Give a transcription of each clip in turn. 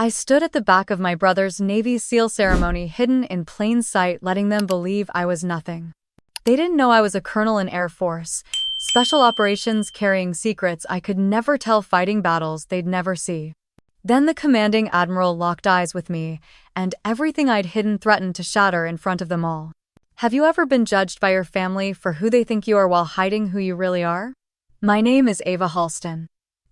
I stood at the back of my brother's Navy SEAL ceremony, hidden in plain sight, letting them believe I was nothing. They didn't know I was a colonel in Air Force, special operations carrying secrets I could never tell, fighting battles they'd never see. Then the commanding admiral locked eyes with me, and everything I'd hidden threatened to shatter in front of them all. Have you ever been judged by your family for who they think you are while hiding who you really are? My name is Ava Halsten.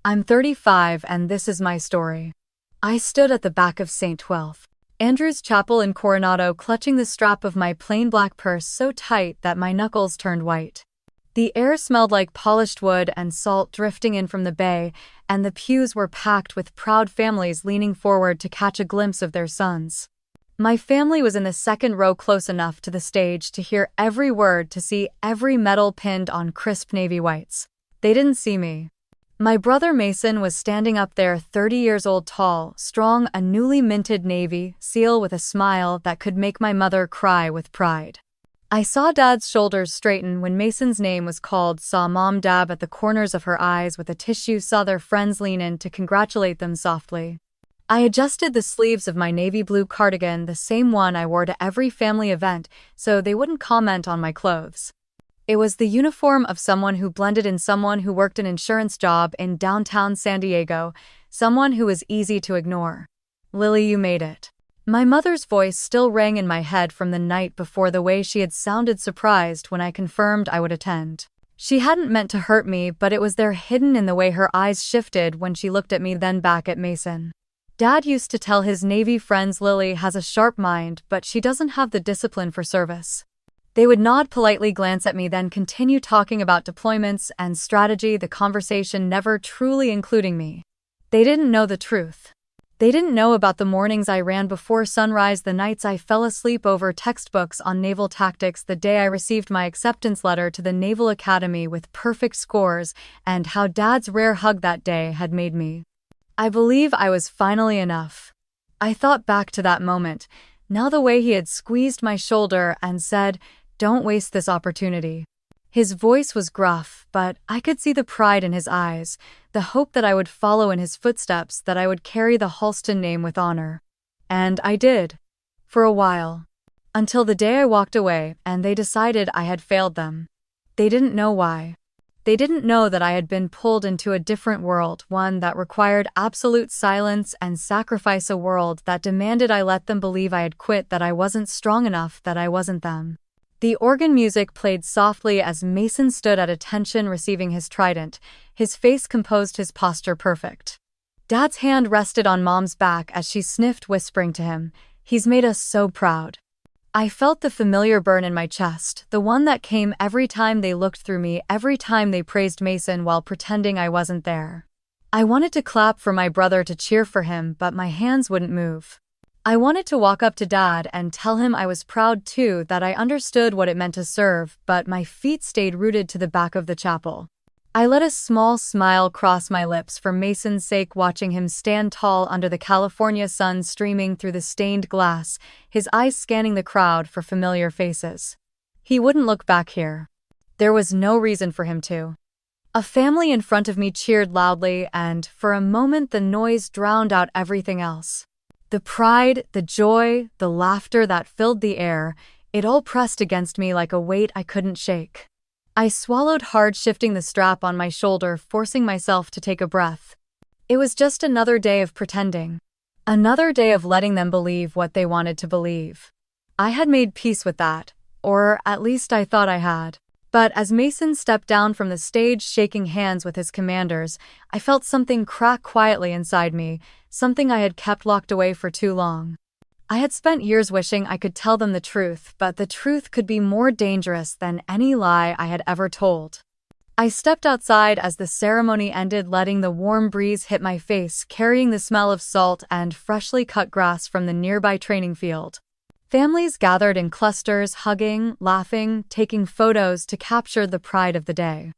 I'm 35 and this is my story. I stood at the back of St. Twelfth Andrew's Chapel in Coronado, clutching the strap of my plain black purse so tight that my knuckles turned white. The air smelled like polished wood and salt drifting in from the bay, and the pews were packed with proud families leaning forward to catch a glimpse of their sons. My family was in the second row, close enough to the stage to hear every word, to see every medal pinned on crisp navy whites. They didn't see me. My brother Mason was standing up there, 30 years old, tall, strong, a newly minted Navy SEAL with a smile that could make my mother cry with pride. I saw Dad's shoulders straighten when Mason's name was called, saw Mom dab at the corners of her eyes with a tissue, saw their friends lean in to congratulate them softly. I adjusted the sleeves of my navy blue cardigan, the same one I wore to every family event, so they wouldn't comment on my clothes. It was the uniform of someone who blended in, someone who worked an insurance job in downtown San Diego, someone who was easy to ignore. Lily, you made it. My mother's voice still rang in my head from the night before, the way she had sounded surprised when I confirmed I would attend. She hadn't meant to hurt me, but it was there, hidden in the way her eyes shifted when she looked at me, then back at Mason. Dad used to tell his Navy friends, Lily has a sharp mind, but she doesn't have the discipline for service. They would nod politely, glance at me, then continue talking about deployments and strategy, the conversation never truly including me. They didn't know the truth. They didn't know about the mornings I ran before sunrise, the nights I fell asleep over textbooks on naval tactics, the day I received my acceptance letter to the Naval Academy with perfect scores, and how Dad's rare hug that day had made me. I believe I was finally enough. I thought back to that moment, now the way he had squeezed my shoulder and said, "Don't waste this opportunity." His voice was gruff, but I could see the pride in his eyes, the hope that I would follow in his footsteps, that I would carry the Halsten name with honor. And I did. For a while. Until the day I walked away and they decided I had failed them. They didn't know why. They didn't know that I had been pulled into a different world, one that required absolute silence and sacrifice, a world that demanded I let them believe I had quit, that I wasn't strong enough, that I wasn't them. The organ music played softly as Mason stood at attention, receiving his trident, his face composed, his posture perfect. Dad's hand rested on Mom's back as she sniffed, whispering to him, "He's made us so proud." I felt the familiar burn in my chest, the one that came every time they looked through me, every time they praised Mason while pretending I wasn't there. I wanted to clap for my brother, to cheer for him, but my hands wouldn't move. I wanted to walk up to Dad and tell him I was proud too, that I understood what it meant to serve, but my feet stayed rooted to the back of the chapel. I let a small smile cross my lips for Mason's sake, watching him stand tall under the California sun streaming through the stained glass, his eyes scanning the crowd for familiar faces. He wouldn't look back here. There was no reason for him to. A family in front of me cheered loudly, and for a moment the noise drowned out everything else. The pride, the joy, the laughter that filled the air, it all pressed against me like a weight I couldn't shake. I swallowed hard, shifting the strap on my shoulder, forcing myself to take a breath. It was just another day of pretending. Another day of letting them believe what they wanted to believe. I had made peace with that, or at least I thought I had. But as Mason stepped down from the stage, shaking hands with his commanders, I felt something crack quietly inside me, something I had kept locked away for too long. I had spent years wishing I could tell them the truth, but the truth could be more dangerous than any lie I had ever told. I stepped outside as the ceremony ended, letting the warm breeze hit my face, carrying the smell of salt and freshly cut grass from the nearby training field. Families gathered in clusters, hugging, laughing, taking photos to capture the pride of the day.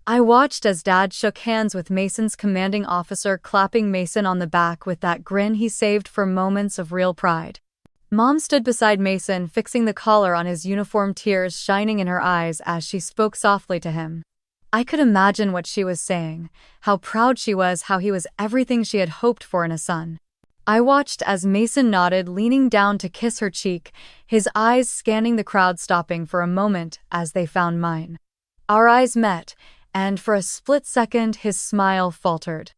I watched as Dad shook hands with Mason's commanding officer, clapping Mason on the back with that grin he saved for moments of real pride. Mom stood beside Mason, fixing the collar on his uniform, tears shining in her eyes as she spoke softly to him. I could imagine what she was saying, how proud she was, how he was everything she had hoped for in a son. I watched as Mason nodded, leaning down to kiss her cheek, his eyes scanning the crowd, stopping for a moment as they found mine. Our eyes met, and for a split second his smile faltered.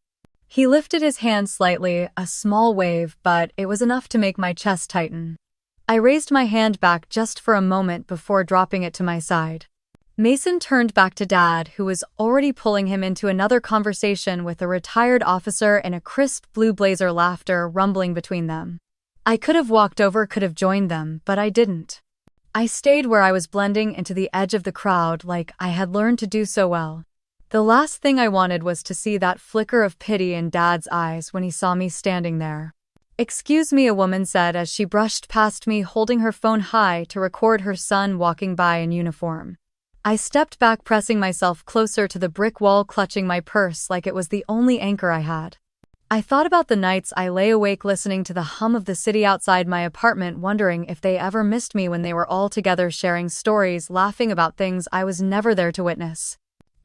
He lifted his hand slightly, a small wave, but it was enough to make my chest tighten. I raised my hand back just for a moment before dropping it to my side. Mason turned back to Dad, who was already pulling him into another conversation with a retired officer in a crisp blue blazer, laughter rumbling between them. I could have walked over, could have joined them, but I didn't. I stayed where I was, blending into the edge of the crowd like I had learned to do so well. The last thing I wanted was to see that flicker of pity in Dad's eyes when he saw me standing there. "Excuse me," a woman said as she brushed past me, holding her phone high to record her son walking by in uniform. I stepped back, pressing myself closer to the brick wall, clutching my purse like it was the only anchor I had. I thought about the nights I lay awake listening to the hum of the city outside my apartment, wondering if they ever missed me when they were all together sharing stories, laughing about things I was never there to witness.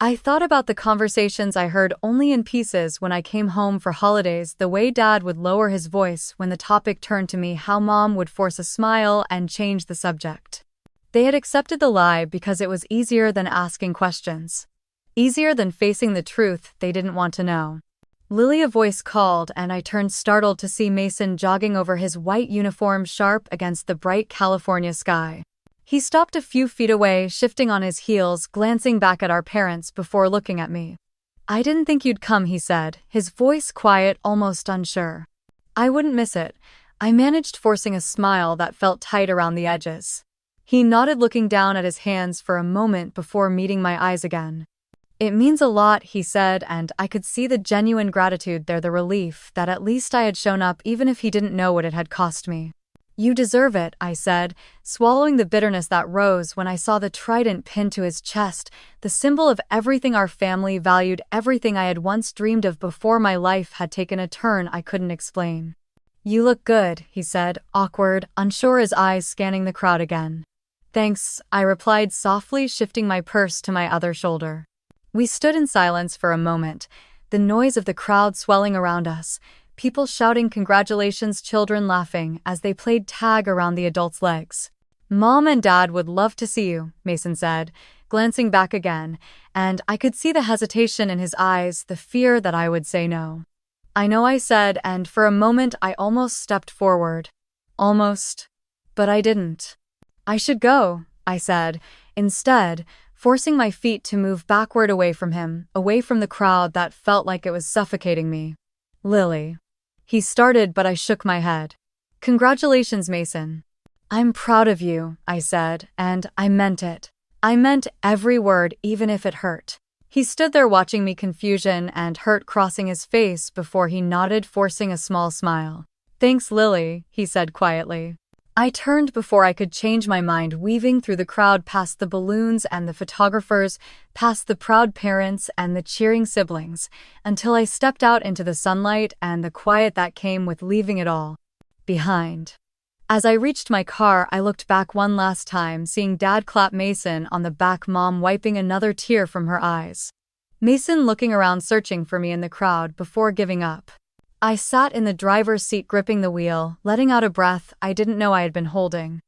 I thought about the conversations I heard only in pieces when I came home for holidays, the way Dad would lower his voice when the topic turned to me, how Mom would force a smile and change the subject. They had accepted the lie because it was easier than asking questions. Easier than facing the truth they didn't want to know. "Lily," a voice called, and I turned, startled to see Mason jogging over, his white uniform sharp against the bright California sky. He stopped a few feet away, shifting on his heels, glancing back at our parents before looking at me. "I didn't think you'd come," he said, his voice quiet, almost unsure. "I wouldn't miss it," I managed, forcing a smile that felt tight around the edges. He nodded, looking down at his hands for a moment before meeting my eyes again. "It means a lot," he said, and I could see the genuine gratitude there, the relief that at least I had shown up, even if he didn't know what it had cost me. "You deserve it," I said, swallowing the bitterness that rose when I saw the trident pinned to his chest, the symbol of everything our family valued, everything I had once dreamed of before my life had taken a turn I couldn't explain. "You look good," he said, awkward, unsure, his eyes scanning the crowd again. "Thanks," I replied softly, shifting my purse to my other shoulder. We stood in silence for a moment, the noise of the crowd swelling around us, people shouting congratulations, children laughing as they played tag around the adults' legs. "Mom and Dad would love to see you," Mason said, glancing back again, and I could see the hesitation in his eyes, the fear that I would say no. "I know," I said, and for a moment I almost stepped forward. Almost. But I didn't. "I should go," I said, instead, forcing my feet to move backward away from him, away from the crowd that felt like it was suffocating me. "Lily." He started, but I shook my head. "Congratulations, Mason." "I'm proud of you," I said, and I meant it. I meant every word, even if it hurt. He stood there watching me, confusion and hurt crossing his face before he nodded, forcing a small smile. "Thanks, Lily," he said quietly. I turned before I could change my mind, weaving through the crowd, past the balloons and the photographers, past the proud parents and the cheering siblings, until I stepped out into the sunlight and the quiet that came with leaving it all behind. As I reached my car, I looked back one last time, seeing Dad clap Mason on the back, Mom wiping another tear from her eyes. Mason looking around, searching for me in the crowd before giving up. I sat in the driver's seat, gripping the wheel, letting out a breath I didn't know I had been holding.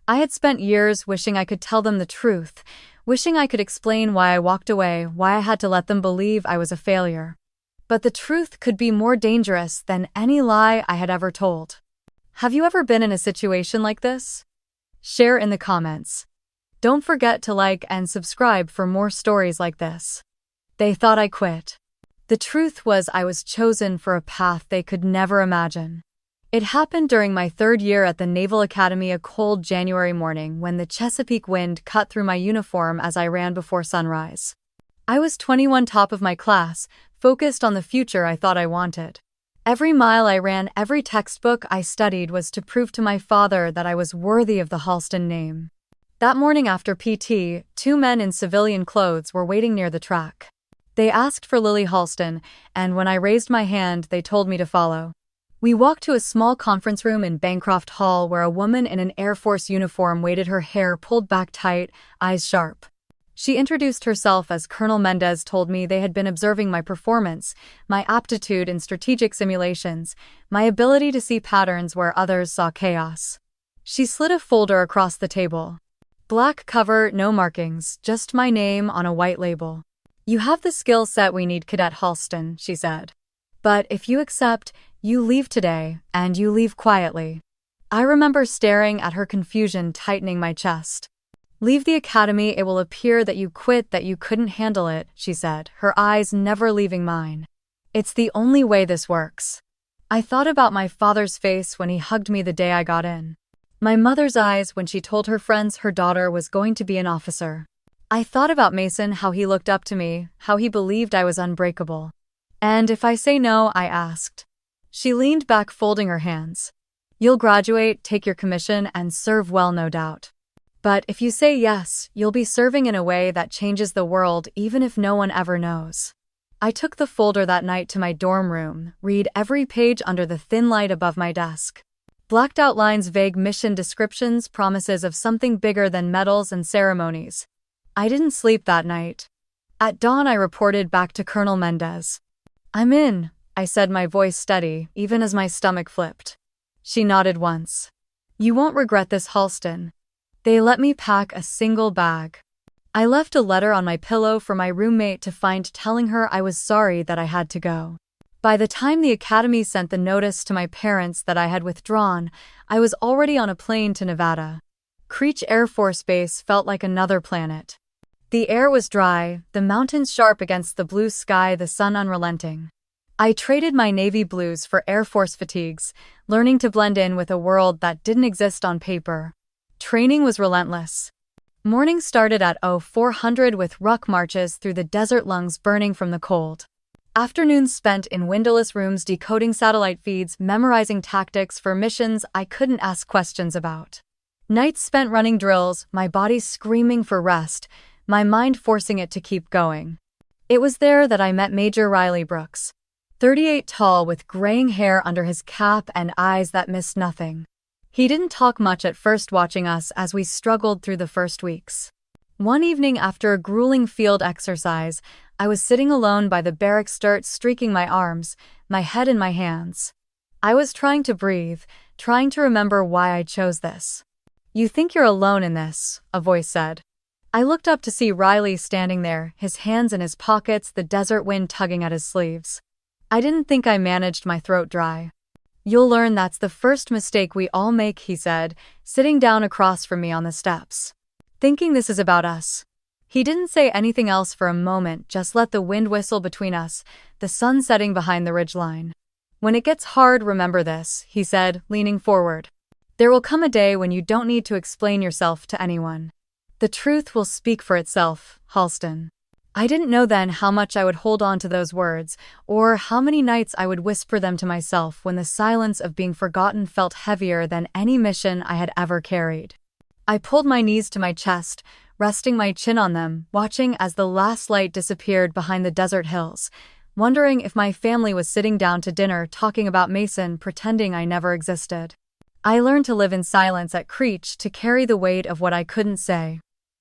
I had spent years wishing I could tell them the truth, wishing I could explain why I walked away, why I had to let them believe I was a failure. But the truth could be more dangerous than any lie I had ever told. Have you ever been in a situation like this? Share in the comments. Don't forget to like and subscribe for more stories like this. They thought I quit. The truth was, I was chosen for a path they could never imagine. It happened during my third year at the Naval Academy, a cold January morning when the Chesapeake wind cut through my uniform as I ran before sunrise. I was 21, top of my class, focused on the future I thought I wanted. Every mile I ran, every textbook I studied was to prove to my father that I was worthy of the Halsten name. That morning after PT, 2 men in civilian clothes were waiting near the track. They asked for Lily Halsten, and when I raised my hand, they told me to follow. We walked to a small conference room in Bancroft Hall where a woman in an Air Force uniform waited, her hair pulled back tight, eyes sharp. She introduced herself as Colonel Mendez, told me they had been observing my performance, my aptitude in strategic simulations, my ability to see patterns where others saw chaos. She slid a folder across the table. Black cover, no markings, just my name on a white label. "You have the skill set we need, Cadet Halsten," she said. "But if you accept, you leave today, and you leave quietly." I remember staring at her, confusion tightening my chest. "Leave the academy, it will appear that you quit, that you couldn't handle it," she said, her eyes never leaving mine. "It's the only way this works." I thought about my father's face when he hugged me the day I got in. My mother's eyes when she told her friends her daughter was going to be an officer. I thought about Mason, how he looked up to me, how he believed I was unbreakable. "And if I say no?" I asked. She leaned back, folding her hands. "You'll graduate, take your commission, and serve well, no doubt. But if you say yes, you'll be serving in a way that changes the world, even if no one ever knows." I took the folder that night to my dorm room, read every page under the thin light above my desk. Blacked out lines, vague mission descriptions, promises of something bigger than medals and ceremonies. I didn't sleep that night. At dawn, I reported back to Colonel Mendez. "I'm in," I said, my voice steady, even as my stomach flipped. She nodded once. "You won't regret this, Halsten." They let me pack a single bag. I left a letter on my pillow for my roommate to find, telling her I was sorry that I had to go. By the time the academy sent the notice to my parents that I had withdrawn, I was already on a plane to Nevada. Creech Air Force Base felt like another planet. The air was dry, the mountains sharp against the blue sky, the sun unrelenting. I traded my navy blues for Air Force fatigues, learning to blend in with a world that didn't exist on paper. Training was relentless. Morning started at 0400 with ruck marches through the desert, lungs burning from the cold. Afternoons spent in windowless rooms decoding satellite feeds, memorizing tactics for missions I couldn't ask questions about. Nights spent running drills, my body screaming for rest, my mind forcing it to keep going. It was there that I met Major Riley Brooks. 38 tall, with graying hair under his cap and eyes that missed nothing. He didn't talk much at first, watching us as we struggled through the first weeks. One evening after a grueling field exercise, I was sitting alone by the barracks, dirt streaking my arms, my head in my hands. I was trying to breathe, trying to remember why I chose this. "You think you're alone in this," a voice said. I looked up to see Riley standing there, his hands in his pockets, the desert wind tugging at his sleeves. I didn't think I managed my throat dry. "You'll learn, that's the first mistake we all make," he said, sitting down across from me on the steps. "Thinking this is about us." He didn't say anything else for a moment, just let the wind whistle between us, the sun setting behind the ridgeline. "When it gets hard, remember this," he said, leaning forward. "There will come a day when you don't need to explain yourself to anyone. The truth will speak for itself, Halsten." I didn't know then how much I would hold on to those words, or how many nights I would whisper them to myself when the silence of being forgotten felt heavier than any mission I had ever carried. I pulled my knees to my chest, resting my chin on them, watching as the last light disappeared behind the desert hills, wondering if my family was sitting down to dinner talking about Mason, pretending I never existed. I learned to live in silence at Creech, to carry the weight of what I couldn't say.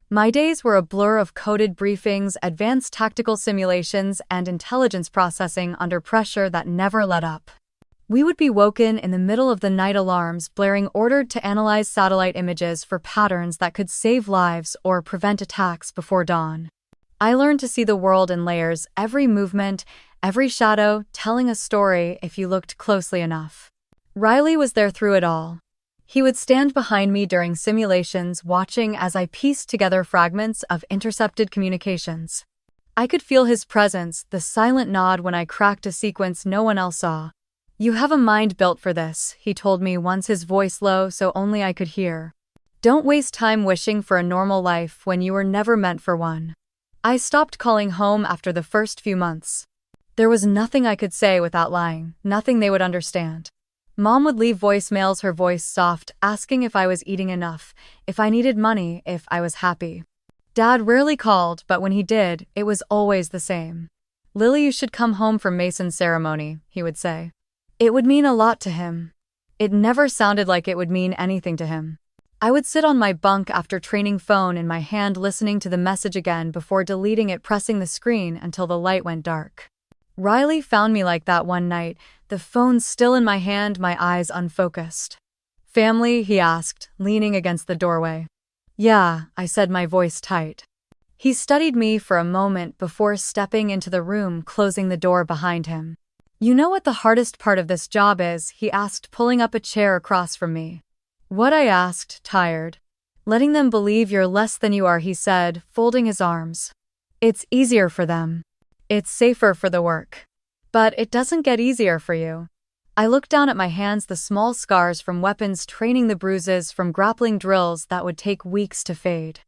My days were a blur of coded briefings, advanced tactical simulations, and intelligence processing under pressure that never let up. We would be woken in the middle of the night, alarms blaring, ordered to analyze satellite images for patterns that could save lives or prevent attacks before dawn. I learned to see the world in layers, every movement, every shadow, telling a story if you looked closely enough. Riley was there through it all. He would stand behind me during simulations, watching as I pieced together fragments of intercepted communications. I could feel his presence, the silent nod when I cracked a sequence no one else saw. "You have a mind built for this," he told me once, his voice low so only I could hear. "Don't waste time wishing for a normal life when you were never meant for one." I stopped calling home after the first few months. There was nothing I could say without lying, nothing they would understand. Mom would leave voicemails, her voice soft, asking if I was eating enough, if I needed money, if I was happy. Dad rarely called, but when he did, it was always the same. "Lily, you should come home from Mason's ceremony," he would say. It would mean a lot to him. It never sounded like it would mean anything to him. I would sit on my bunk after training, phone in my hand, listening to the message again before deleting it, pressing the screen until the light went dark. Riley found me like that one night, the phone still in my hand, my eyes unfocused. "Family?" he asked, leaning against the doorway. "Yeah," I said, my voice tight. He studied me for a moment before stepping into the room, closing the door behind him. "You know what the hardest part of this job is?" he asked, pulling up a chair across from me. "What?" I asked, tired. "Letting them believe you're less than you are," he said, folding his arms. "It's easier for them. It's safer for the work. But it doesn't get easier for you." I looked down at my hands, the small scars from weapons training, the bruises from grappling drills that would take weeks to fade.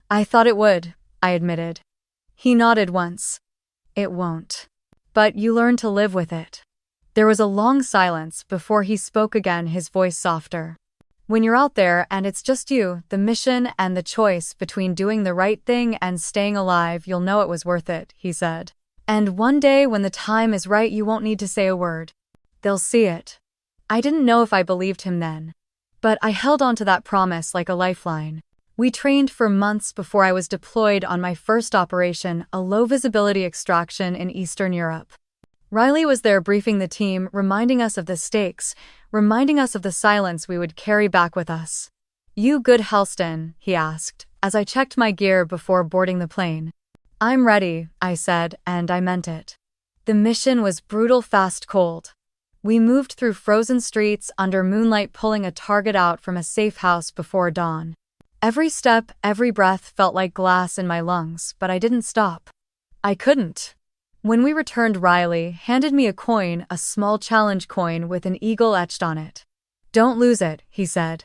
"I thought it would," I admitted. He nodded once. "It won't. But you learn to live with it." There was a long silence before he spoke again, his voice softer. "When you're out there and it's just you, the mission and the choice between doing the right thing and staying alive, you'll know it was worth it," he said. "And one day when the time is right, you won't need to say a word. They'll see it." I didn't know if I believed him then, but I held on to that promise like a lifeline. We trained for months before I was deployed on my first operation, a low-visibility extraction in Eastern Europe. Riley was there briefing the team, reminding us of the stakes, reminding us of the silence we would carry back with us. "You good, Halsten?" he asked, as I checked my gear before boarding the plane. "I'm ready," I said, and I meant it. The mission was brutal, fast, cold. We moved through frozen streets under moonlight, pulling a target out from a safe house before dawn. Every step, every breath felt like glass in my lungs, but I didn't stop. I couldn't. When we returned, Riley handed me a coin, a small challenge coin with an eagle etched on it. "Don't lose it," he said.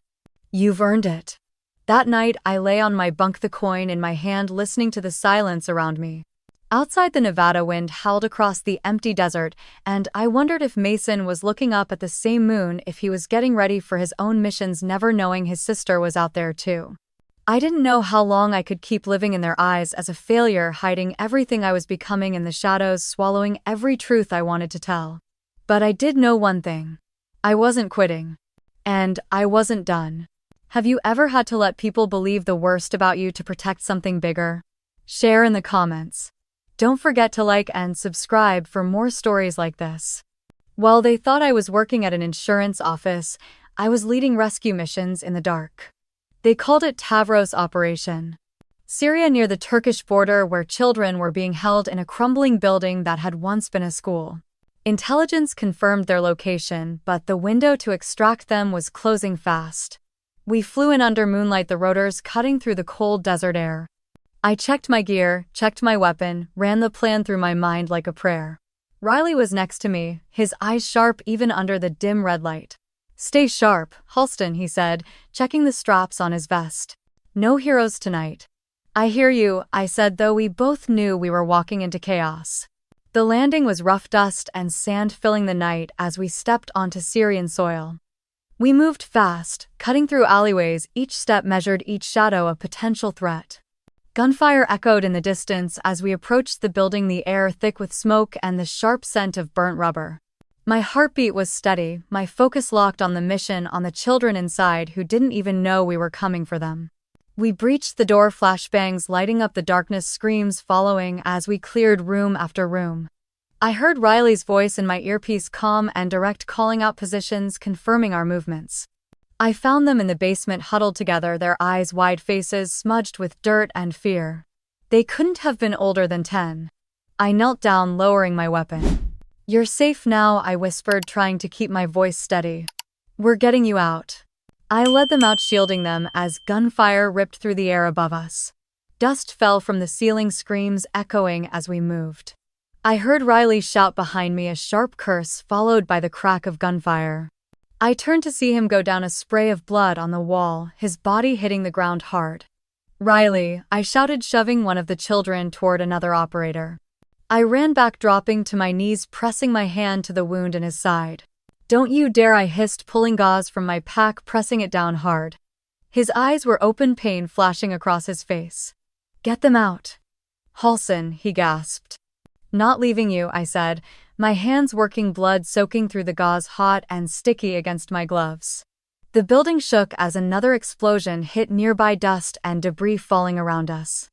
"You've earned it." That night, I lay on my bunk, the coin in my hand, listening to the silence around me. Outside, the Nevada wind howled across the empty desert, and I wondered if Mason was looking up at the same moon, if he was getting ready for his own missions, never knowing his sister was out there too. I didn't know how long I could keep living in their eyes as a failure, hiding everything I was becoming in the shadows, swallowing every truth I wanted to tell. But I did know one thing. I wasn't quitting. And I wasn't done. Have you ever had to let people believe the worst about you to protect something bigger? Share in the comments. Don't forget to like and subscribe for more stories like this. While they thought I was working at an insurance office, I was leading rescue missions in the dark. They called it Tavros Operation. Syria, near the Turkish border, where children were being held in a crumbling building that had once been a school. Intelligence confirmed their location, but the window to extract them was closing fast. We flew in under moonlight, the rotors cutting through the cold desert air. I checked my gear, checked my weapon, ran the plan through my mind like a prayer. Riley was next to me, his eyes sharp even under the dim red light. "Stay sharp, Halsten," he said, checking the straps on his vest. "No heroes tonight." "I hear you," I said, though we both knew we were walking into chaos. The landing was rough, dust and sand filling the night as we stepped onto Syrian soil. We moved fast, cutting through alleyways, each step measured, each shadow a potential threat. Gunfire echoed in the distance as we approached the building, the air thick with smoke and the sharp scent of burnt rubber. My heartbeat was steady, my focus locked on the mission, on the children inside who didn't even know we were coming for them. We breached the door, flashbangs lighting up the darkness, screams following as we cleared room after room. I heard Riley's voice in my earpiece, calm and direct, calling out positions, confirming our movements. I found them in the basement, huddled together, their eyes wide, faces smudged with dirt and fear. They couldn't have been older than 10. I knelt down, lowering my weapon. "You're safe now," I whispered, trying to keep my voice steady. "We're getting you out." I led them out, shielding them as gunfire ripped through the air above us. Dust fell from the ceiling, screams echoing as we moved. I heard Riley shout behind me, a sharp curse followed by the crack of gunfire. I turned to see him go down, a spray of blood on the wall, his body hitting the ground hard. "Riley," I shouted, shoving one of the children toward another operator. I ran back, dropping to my knees, pressing my hand to the wound in his side. "Don't you dare," I hissed, pulling gauze from my pack, pressing it down hard. His eyes were open, pain flashing across his face. "Get them out." "Halsten," he gasped. "Not leaving you," I said, my hands working, blood soaking through the gauze, hot and sticky against my gloves. The building shook as another explosion hit nearby, dust and debris falling around us.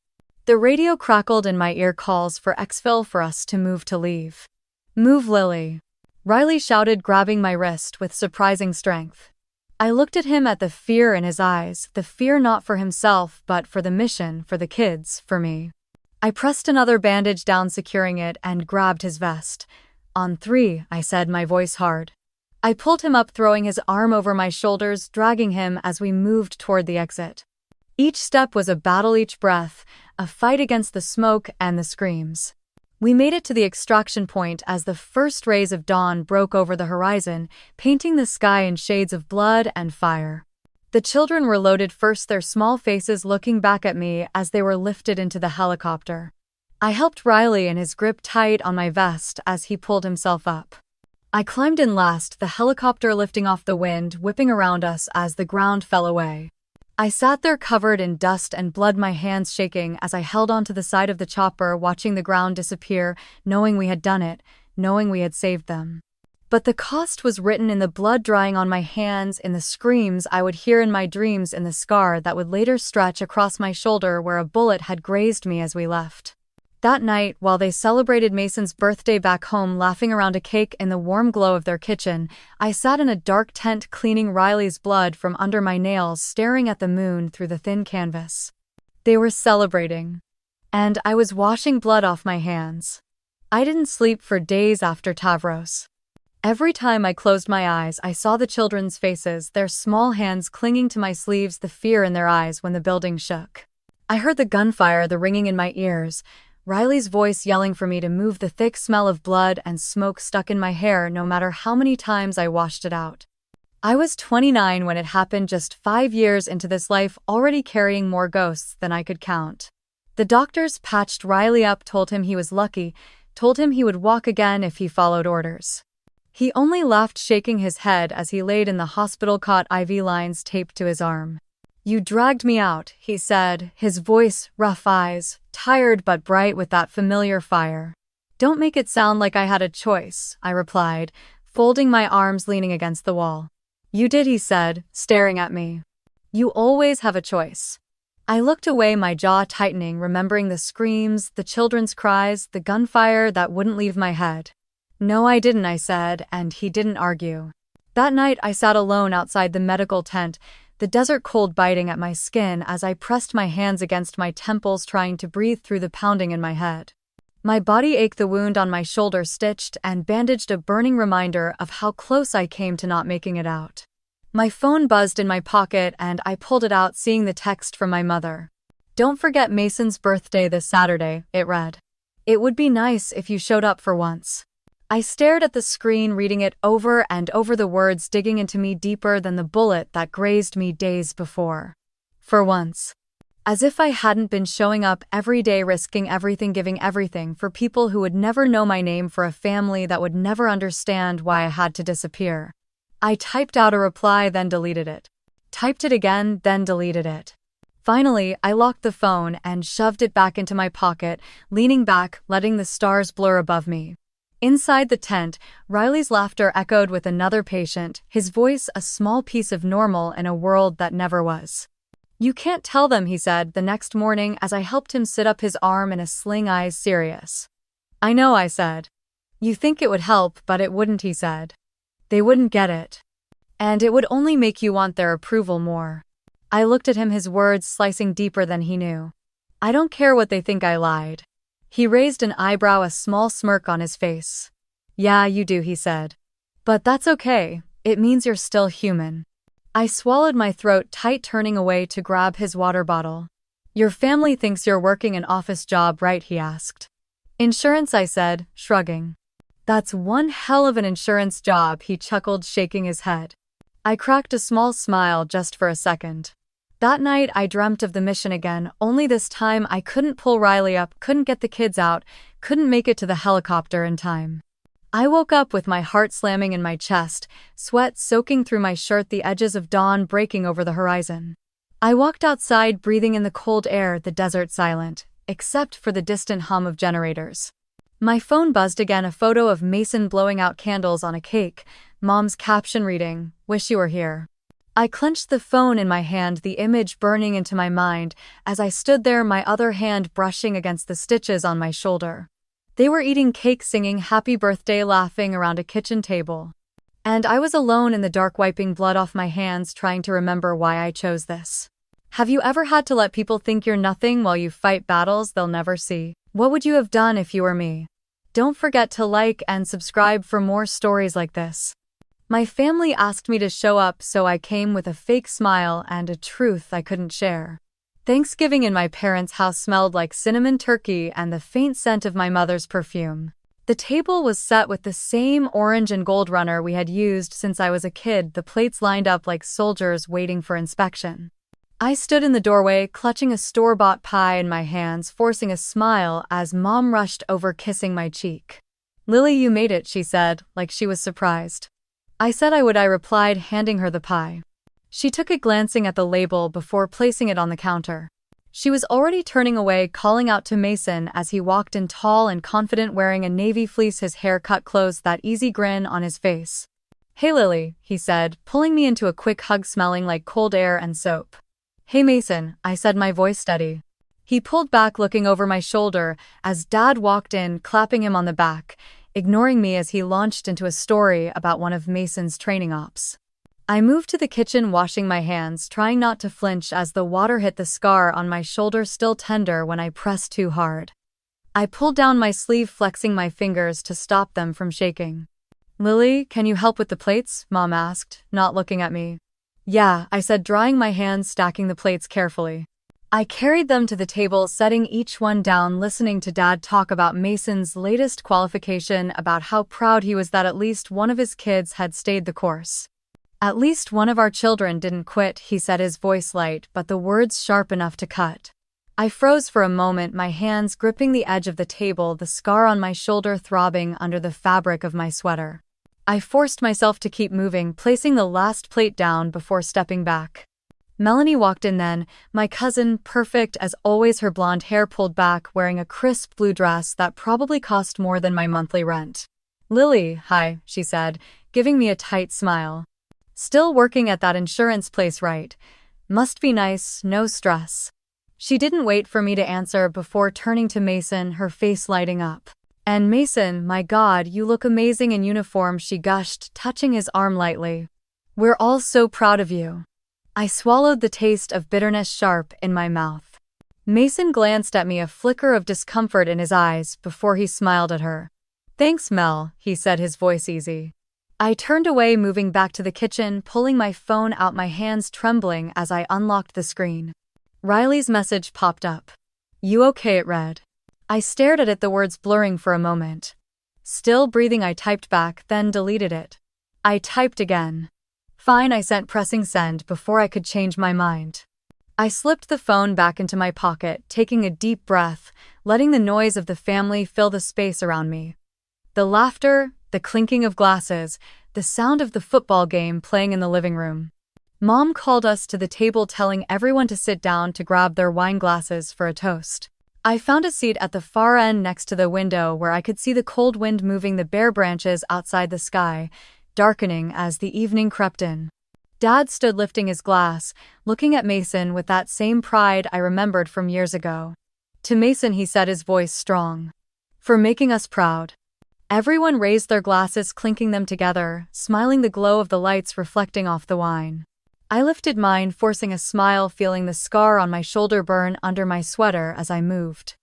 The radio crackled in my ear, calls for exfil for us to leave. Move, Lily. Riley shouted, grabbing my wrist with surprising strength. I looked at him, at the fear in his eyes, the fear not for himself but for the mission, for the kids, for me. I pressed another bandage down, securing it, and grabbed his vest. On 3, I said, my voice hard. I pulled him up, throwing his arm over my shoulders, dragging him as we moved toward the exit. Each step was a battle, each breath, a fight against the smoke and the screams. We made it to the extraction point as the first rays of dawn broke over the horizon, painting the sky in shades of blood and fire. The children were loaded first, their small faces looking back at me as they were lifted into the helicopter. I helped Riley in his grip tight on my vest as he pulled himself up. I climbed in last, the helicopter lifting off the wind, whipping around us as the ground fell away. I sat there covered in dust and blood, my hands shaking as I held onto the side of the chopper, watching the ground disappear, knowing we had done it, knowing we had saved them. But the cost was written in the blood drying on my hands, in the screams I would hear in my dreams, in the scar that would later stretch across my shoulder where a bullet had grazed me as we left. That night, while they celebrated Mason's birthday back home, laughing around a cake in the warm glow of their kitchen, I sat in a dark tent cleaning Riley's blood from under my nails, staring at the moon through the thin canvas. They were celebrating. And I was washing blood off my hands. I didn't sleep for days after Tavros. Every time I closed my eyes, I saw the children's faces, their small hands clinging to my sleeves, the fear in their eyes when the building shook. I heard the gunfire, the ringing in my ears, Riley's voice yelling for me to move, the thick smell of blood and smoke stuck in my hair no matter how many times I washed it out. I was 29 when it happened, just 5 years into this life, already carrying more ghosts than I could count. The doctors patched Riley up, told him he was lucky, told him he would walk again if he followed orders. He only laughed, shaking his head as he laid in the hospital cot, IV lines taped to his arm. You dragged me out, he said, his voice, rough, eyes, tired but bright with that familiar fire. Don't make it sound like I had a choice, I replied, folding my arms, leaning against the wall. You did, he said, staring at me. You always have a choice. I looked away, my jaw tightening, remembering the screams, the children's cries, the gunfire that wouldn't leave my head. No, I didn't, I said, and he didn't argue. That night I sat alone outside the medical tent, the desert cold biting at my skin as I pressed my hands against my temples, trying to breathe through the pounding in my head. My body ached, the wound on my shoulder stitched and bandaged, a burning reminder of how close I came to not making it out. My phone buzzed in my pocket and I pulled it out, seeing the text from my mother. Don't forget Mason's birthday this Saturday, it read. It would be nice if you showed up for once. I stared at the screen, reading it over and over, the words digging into me deeper than the bullet that grazed me days before. For once. As if I hadn't been showing up every day, risking everything, giving everything for people who would never know my name, for a family that would never understand why I had to disappear. I typed out a reply, then deleted it. Typed it again, then deleted it. Finally, I locked the phone and shoved it back into my pocket, leaning back, letting the stars blur above me. Inside the tent, Riley's laughter echoed with another patient, his voice a small piece of normal in a world that never was. You can't tell them, he said the next morning as I helped him sit up, his arm in a sling, eyes serious. I know, I said. You think it would help, but it wouldn't, he said. They wouldn't get it. And it would only make you want their approval more. I looked at him, his words slicing deeper than he knew. I don't care what they think, I lied. He raised an eyebrow, a small smirk on his face. Yeah, you do, he said. But that's okay, it means you're still human. I swallowed, my throat tight, turning away to grab his water bottle. Your family thinks you're working an office job, right, he asked. Insurance, I said, shrugging. That's one hell of an insurance job, he chuckled, shaking his head. I cracked a small smile just for a second. That night I dreamt of the mission again, only this time I couldn't pull Riley up, couldn't get the kids out, couldn't make it to the helicopter in time. I woke up with my heart slamming in my chest, sweat soaking through my shirt, the edges of dawn breaking over the horizon. I walked outside, breathing in the cold air, the desert silent, except for the distant hum of generators. My phone buzzed again, a photo of Mason blowing out candles on a cake, Mom's caption reading, "Wish you were here." I clenched the phone in my hand, the image burning into my mind as I stood there, my other hand brushing against the stitches on my shoulder. They were eating cake, singing happy birthday, laughing around a kitchen table. And I was alone in the dark, wiping blood off my hands, trying to remember why I chose this. Have you ever had to let people think you're nothing while you fight battles they'll never see? What would you have done if you were me? Don't forget to like and subscribe for more stories like this. My family asked me to show up, so I came with a fake smile and a truth I couldn't share. Thanksgiving in my parents' house smelled like cinnamon turkey and the faint scent of my mother's perfume. The table was set with the same orange and gold runner we had used since I was a kid, the plates lined up like soldiers waiting for inspection. I stood in the doorway, clutching a store-bought pie in my hands, forcing a smile as Mom rushed over, kissing my cheek. "Lily, you made it," she said, like she was surprised. "I said I would," I replied, handing her the pie. She took it, glancing at the label before placing it on the counter. She was already turning away, calling out to Mason as he walked in, tall and confident, wearing a navy fleece, his hair cut close, that easy grin on his face. "Hey Lily," he said, pulling me into a quick hug, smelling like cold air and soap. "Hey Mason," I said, my voice steady. He pulled back, looking over my shoulder as Dad walked in, clapping him on the back, ignoring me as he launched into a story about one of Mason's training ops. I moved to the kitchen, washing my hands, trying not to flinch as the water hit the scar on my shoulder, still tender when I pressed too hard. I pulled down my sleeve, flexing my fingers to stop them from shaking. "Lily, can you help with the plates?" Mom asked, not looking at me. "Yeah," I said, drying my hands, stacking the plates carefully. I carried them to the table, setting each one down, listening to Dad talk about Mason's latest qualification, about how proud he was that at least one of his kids had stayed the course. "At least one of our children didn't quit," he said, his voice light, but the words sharp enough to cut. I froze for a moment, my hands gripping the edge of the table, the scar on my shoulder throbbing under the fabric of my sweater. I forced myself to keep moving, placing the last plate down before stepping back. Melanie walked in then, my cousin, perfect as always, her blonde hair pulled back, wearing a crisp blue dress that probably cost more than my monthly rent. "Lily, hi," she said, giving me a tight smile. "Still working at that insurance place, right? Must be nice, no stress." She didn't wait for me to answer before turning to Mason, her face lighting up. "And Mason, my God, you look amazing in uniform," she gushed, touching his arm lightly. "We're all so proud of you." I swallowed, the taste of bitterness sharp in my mouth. Mason glanced at me, a flicker of discomfort in his eyes, before he smiled at her. "Thanks, Mel," he said, his voice easy. I turned away, moving back to the kitchen, pulling my phone out, my hands trembling as I unlocked the screen. Riley's message popped up. "You okay?" it read. I stared at it, the words blurring for a moment. Still breathing, I typed back, then deleted it. I typed again. "Fine," I sent, pressing send before I could change my mind. I slipped the phone back into my pocket, taking a deep breath, letting the noise of the family fill the space around me. The laughter, the clinking of glasses, the sound of the football game playing in the living room. Mom called us to the table, telling everyone to sit down to grab their wine glasses for a toast. I found a seat at the far end next to the window, where I could see the cold wind moving the bare branches outside, the sky darkening as the evening crept in. Dad stood lifting his glass, looking at Mason with that same pride I remembered from years ago. "To Mason," he said, his voice strong. "For making us proud." Everyone raised their glasses, clinking them together, smiling, the glow of the lights reflecting off the wine. I lifted mine, forcing a smile, feeling the scar on my shoulder burn under my sweater as I moved.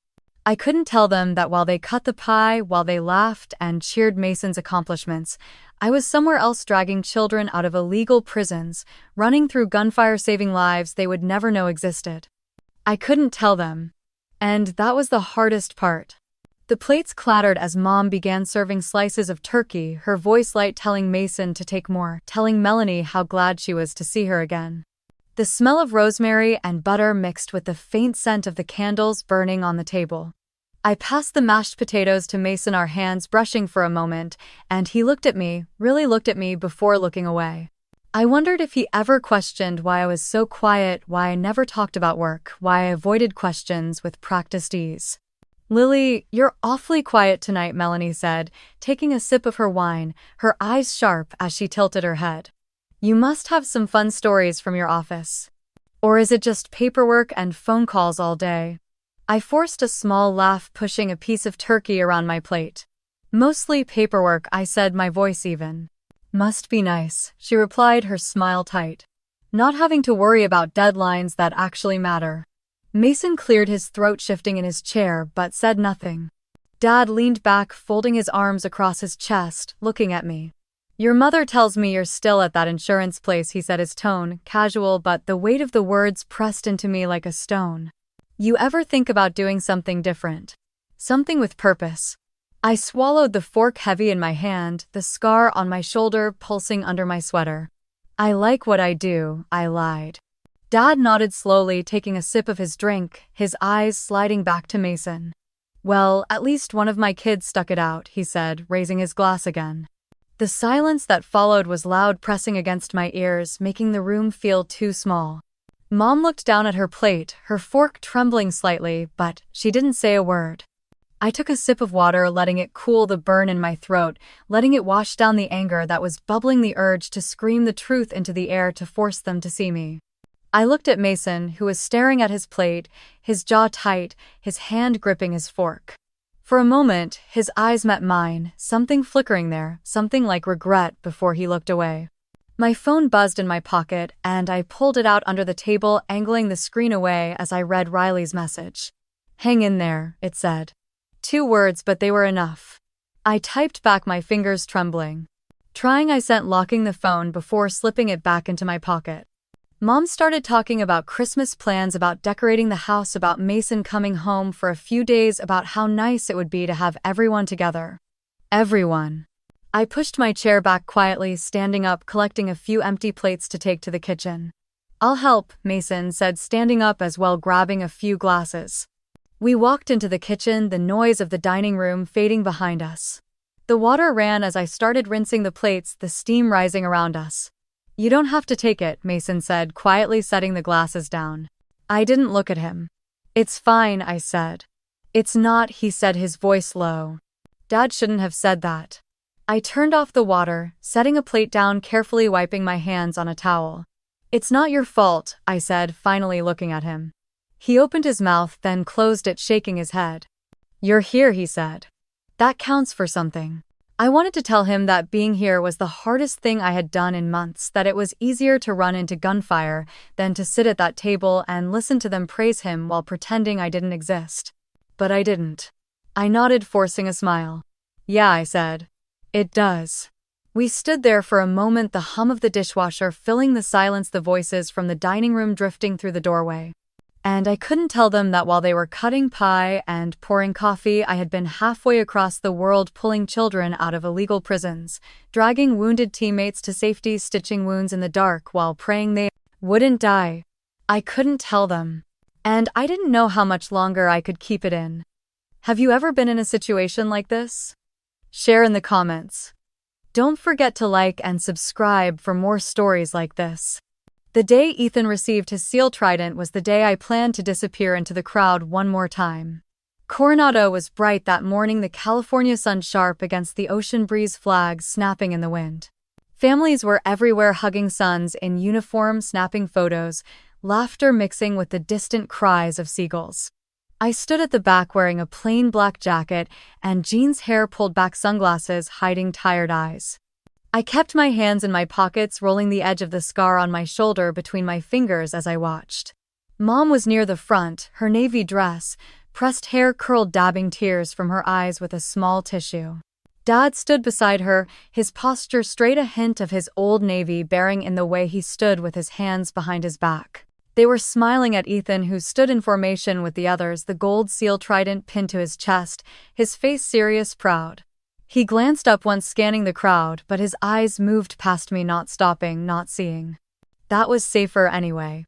I couldn't tell them that while they cut the pie, while they laughed and cheered Mason's accomplishments, I was somewhere else, dragging children out of illegal prisons, running through gunfire, saving lives they would never know existed. I couldn't tell them. And that was the hardest part. The plates clattered as Mom began serving slices of turkey, her voice light, telling Mason to take more, telling Melanie how glad she was to see her again. The smell of rosemary and butter mixed with the faint scent of the candles burning on the table. I passed the mashed potatoes to Mason, our hands brushing for a moment, and he looked at me, really looked at me before looking away. I wondered if he ever questioned why I was so quiet, why I never talked about work, why I avoided questions with practiced ease. "Lily, you're awfully quiet tonight," Melanie said, taking a sip of her wine, her eyes sharp as she tilted her head. You must have some fun stories from your office. Or is it just paperwork and phone calls all day? I forced a small laugh, pushing a piece of turkey around my plate. Mostly paperwork, I said, my voice even. Must be nice, she replied, her smile tight. Not having to worry about deadlines that actually matter. Mason cleared his throat, shifting in his chair, but said nothing. Dad leaned back, folding his arms across his chest, looking at me. Your mother tells me you're still at that insurance place, he said, his tone casual, but the weight of the words pressed into me like a stone. You ever think about doing something different? Something with purpose? I swallowed the fork heavy in my hand, the scar on my shoulder pulsing under my sweater. I like what I do, I lied. Dad nodded slowly, taking a sip of his drink, his eyes sliding back to Mason. Well, at least one of my kids stuck it out, he said, raising his glass again. The silence that followed was loud, pressing against my ears, making the room feel too small. Mom looked down at her plate, her fork trembling slightly, but she didn't say a word. I took a sip of water, letting it cool the burn in my throat, letting it wash down the anger that was bubbling, the urge to scream the truth into the air to force them to see me. I looked at Mason, who was staring at his plate, his jaw tight, his hand gripping his fork. For a moment, his eyes met mine, something flickering there, something like regret, before he looked away. My phone buzzed in my pocket, and I pulled it out under the table, angling the screen away as I read Riley's message. Hang in there, it said. 2 words, but they were enough. I typed back, my fingers trembling. Trying, I sent, locking the phone before slipping it back into my pocket. Mom started talking about Christmas plans, about decorating the house, about Mason coming home for a few days, about how nice it would be to have everyone together. Everyone. I pushed my chair back quietly, standing up, collecting a few empty plates to take to the kitchen. I'll help, Mason said, standing up as well, grabbing a few glasses. We walked into the kitchen, the noise of the dining room fading behind us. The water ran as I started rinsing the plates, the steam rising around us. You don't have to take it, Mason said, quietly setting the glasses down. I didn't look at him. It's fine, I said. It's not, he said, his voice low. Dad shouldn't have said that. I turned off the water, setting a plate down, carefully wiping my hands on a towel. It's not your fault, I said, finally looking at him. He opened his mouth, then closed it, shaking his head. You're here, he said. That counts for something. I wanted to tell him that being here was the hardest thing I had done in months, that it was easier to run into gunfire than to sit at that table and listen to them praise him while pretending I didn't exist. But I didn't. I nodded, forcing a smile. Yeah, I said. It does. We stood there for a moment, the hum of the dishwasher filling the silence, the voices from the dining room drifting through the doorway. And I couldn't tell them that while they were cutting pie and pouring coffee, I had been halfway across the world, pulling children out of illegal prisons, dragging wounded teammates to safety, stitching wounds in the dark while praying they wouldn't die. I couldn't tell them. And I didn't know how much longer I could keep it in. Have you ever been in a situation like this? Share in the comments. Don't forget to like and subscribe for more stories like this. The day Ethan received his SEAL trident was the day I planned to disappear into the crowd one more time. Coronado was bright that morning, the California sun sharp against the ocean breeze, flags snapping in the wind. Families were everywhere, hugging sons in uniform, snapping photos, laughter mixing with the distant cries of seagulls. I stood at the back wearing a plain black jacket and jeans, hair pulled back, sunglasses hiding tired eyes. I kept my hands in my pockets, rolling the edge of the scar on my shoulder between my fingers as I watched. Mom was near the front, her navy dress, pressed hair curled, dabbing tears from her eyes with a small tissue. Dad stood beside her, his posture straight, a hint of his old navy bearing in the way he stood with his hands behind his back. They were smiling at Ethan, who stood in formation with the others, the gold SEAL trident pinned to his chest, his face serious, proud. He glanced up once, scanning the crowd, but his eyes moved past me, not stopping, not seeing. That was safer anyway.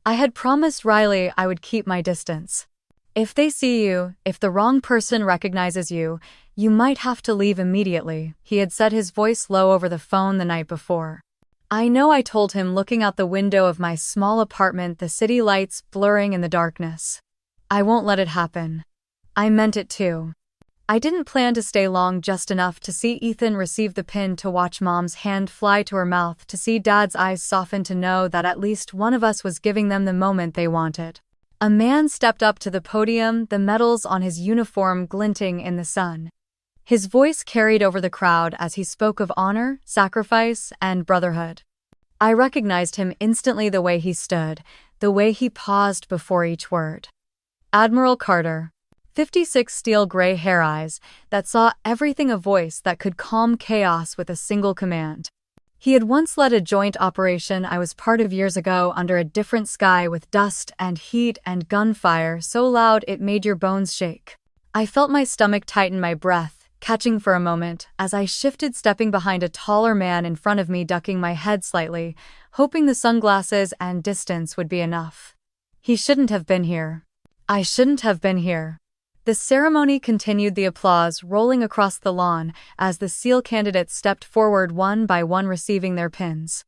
I had promised Riley I would keep my distance. If they see you, if the wrong person recognizes you, you might have to leave immediately, he had said, his voice low over the phone the night before. I know, I told him, looking out the window of my small apartment, the city lights blurring in the darkness. I won't let it happen. I meant it too. I didn't plan to stay long, just enough to see Ethan receive the pin, to watch Mom's hand fly to her mouth, to see Dad's eyes soften, to know that at least one of us was giving them the moment they wanted. A man stepped up to the podium, the medals on his uniform glinting in the sun. His voice carried over the crowd as he spoke of honor, sacrifice, and brotherhood. I recognized him instantly, the way he stood, the way he paused before each word. Admiral Carter. 56, steel gray hair eyes that saw everything, a voice that could calm chaos with a single command. He had once led a joint operation I was part of years ago under a different sky, with dust and heat and gunfire so loud it made your bones shake. I felt my stomach tighten, my breath catching for a moment as I shifted, stepping behind a taller man in front of me, ducking my head slightly, hoping the sunglasses and distance would be enough. He shouldn't have been here. I shouldn't have been here. The ceremony continued, the applause rolling across the lawn as the SEAL candidates stepped forward one by one, receiving their pins.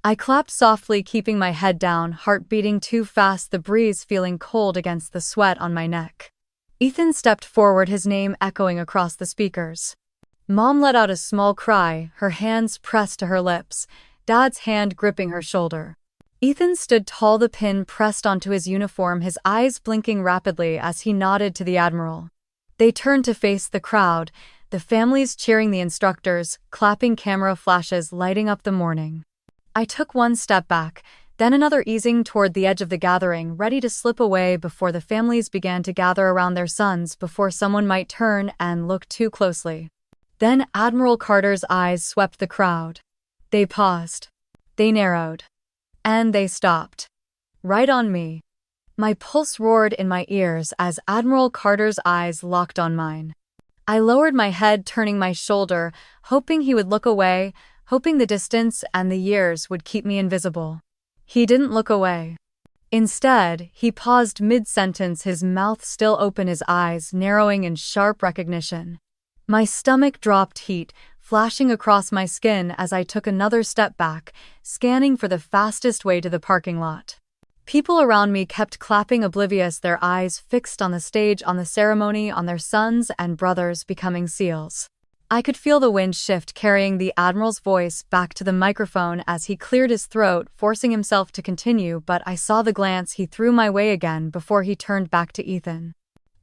I clapped softly, keeping my head down, heart beating too fast, the breeze feeling cold against the sweat on my neck. Ethan stepped forward, his name echoing across the speakers. Mom let out a small cry, her hands pressed to her lips, Dad's hand gripping her shoulder. Ethan stood tall, the pin pressed onto his uniform, his eyes blinking rapidly as he nodded to the admiral. They turned to face the crowd, the families cheering, the instructors clapping, camera flashes lighting up the morning. I took one step back, then another, easing toward the edge of the gathering, ready to slip away before the families began to gather around their sons, before someone might turn and look too closely. Then Admiral Carter's eyes swept the crowd. They paused. They narrowed. And they stopped. Right on me. My pulse roared in my ears as Admiral Carter's eyes locked on mine. I lowered my head, turning my shoulder, hoping he would look away, hoping the distance and the years would keep me invisible. He didn't look away. Instead, he paused mid-sentence, his mouth still open, his eyes narrowing in sharp recognition. My stomach dropped, heat flashing across my skin as I took another step back, scanning for the fastest way to the parking lot. People around me kept clapping, oblivious, their eyes fixed on the stage, on the ceremony, on their sons and brothers becoming SEALs. I could feel the wind shift, carrying the Admiral's voice back to the microphone as he cleared his throat, forcing himself to continue, but I saw the glance he threw my way again before he turned back to Ethan.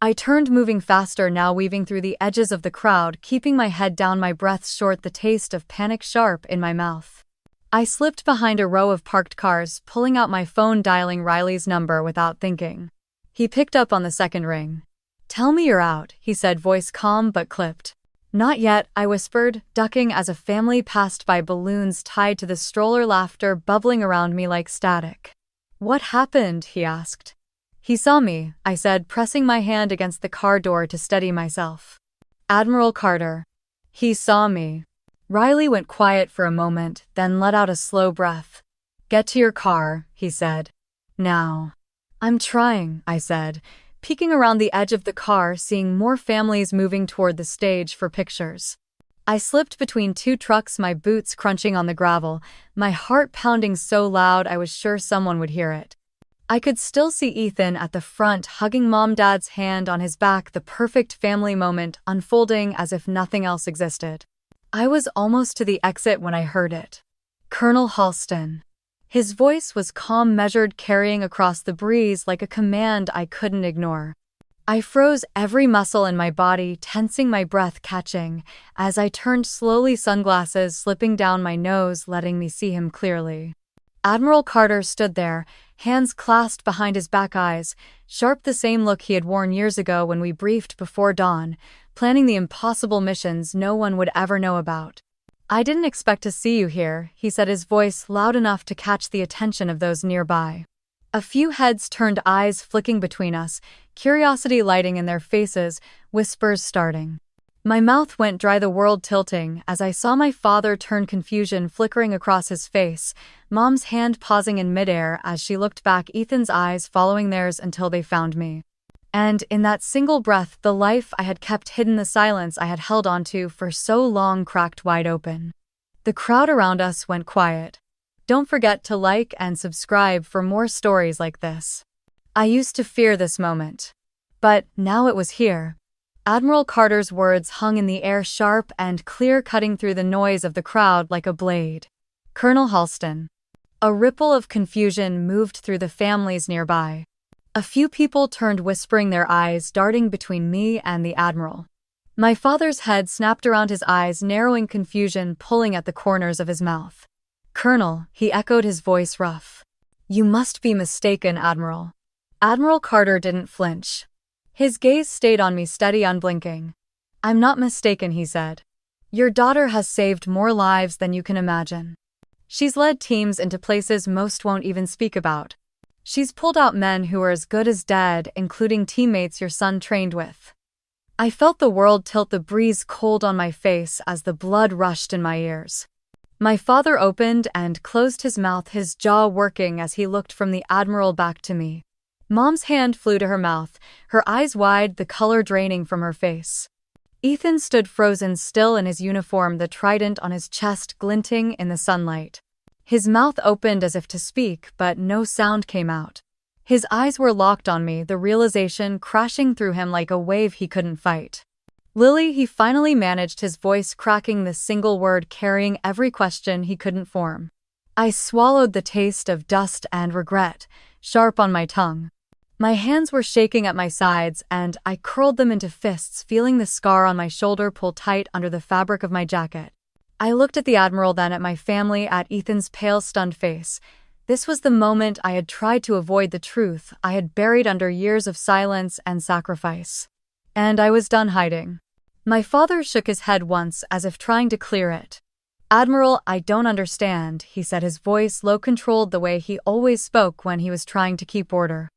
I turned, moving faster now, weaving through the edges of the crowd, keeping my head down, my breath short, the taste of panic sharp in my mouth. I slipped behind a row of parked cars, pulling out my phone, dialing Riley's number without thinking. He picked up on the second ring. "Tell me you're out," he said, voice calm but clipped. "Not yet," I whispered, ducking as a family passed by, balloons tied to the stroller, laughter bubbling around me like static. "What happened?" he asked. "He saw me," I said, pressing my hand against the car door to steady myself. "Admiral Carter. He saw me." Riley went quiet for a moment, then let out a slow breath. "Get to your car," he said. "Now." "I'm trying," I said, peeking around the edge of the car, seeing more families moving toward the stage for pictures. I slipped between two trucks, my boots crunching on the gravel, my heart pounding so loud I was sure someone would hear it. I could still see Ethan at the front, hugging Mom, Dad's hand on his back, the perfect family moment unfolding as if nothing else existed. I was almost to the exit when I heard it. Colonel Halsten. His voice was calm, measured, carrying across the breeze like a command I couldn't ignore. I froze, every muscle in my body tensing, my breath catching, as I turned slowly, sunglasses slipping down my nose, letting me see him clearly. Admiral Carter stood there, hands clasped behind his back, eyes sharp, the same look he had worn years ago when we briefed before dawn, planning the impossible missions no one would ever know about. "I didn't expect to see you here," he said, his voice loud enough to catch the attention of those nearby. A few heads turned, eyes flicking between us, curiosity lighting in their faces, whispers starting. My mouth went dry, the world tilting, as I saw my father turn, confusion flickering across his face, Mom's hand pausing in midair as she looked back, Ethan's eyes following theirs until they found me. And in that single breath, the life I had kept hidden, the silence I had held onto for so long, cracked wide open. The crowd around us went quiet. Don't forget to like and subscribe for more stories like this. I used to fear this moment. But now it was here. Admiral Carter's words hung in the air, sharp and clear, cutting through the noise of the crowd like a blade. Colonel Halsten. A ripple of confusion moved through the families nearby. A few people turned, whispering, their eyes darting between me and the Admiral. My father's head snapped around, his eyes narrowing, confusion pulling at the corners of his mouth. Colonel, he echoed, his voice rough. You must be mistaken, Admiral. Admiral Carter didn't flinch. His gaze stayed on me, steady, unblinking. I'm not mistaken, he said. Your daughter has saved more lives than you can imagine. She's led teams into places most won't even speak about. She's pulled out men who are as good as dead, including teammates your son trained with. I felt the world tilt, the breeze cold on my face as the blood rushed in my ears. My father opened and closed his mouth, his jaw working as he looked from the Admiral back to me. Mom's hand flew to her mouth, her eyes wide, the color draining from her face. Ethan stood frozen still in his uniform, the trident on his chest glinting in the sunlight. His mouth opened as if to speak, but no sound came out. His eyes were locked on me, the realization crashing through him like a wave he couldn't fight. Lily, he finally managed, his voice cracking, the single word carrying every question he couldn't form. I swallowed, the taste of dust and regret sharp on my tongue. My hands were shaking at my sides, and I curled them into fists, feeling the scar on my shoulder pull tight under the fabric of my jacket. I looked at the Admiral, then at my family, at Ethan's pale, stunned face. This was the moment I had tried to avoid, the truth I had buried under years of silence and sacrifice. And I was done hiding. My father shook his head once, as if trying to clear it. Admiral, I don't understand, he said, his voice low, controlled, the way he always spoke when he was trying to keep order.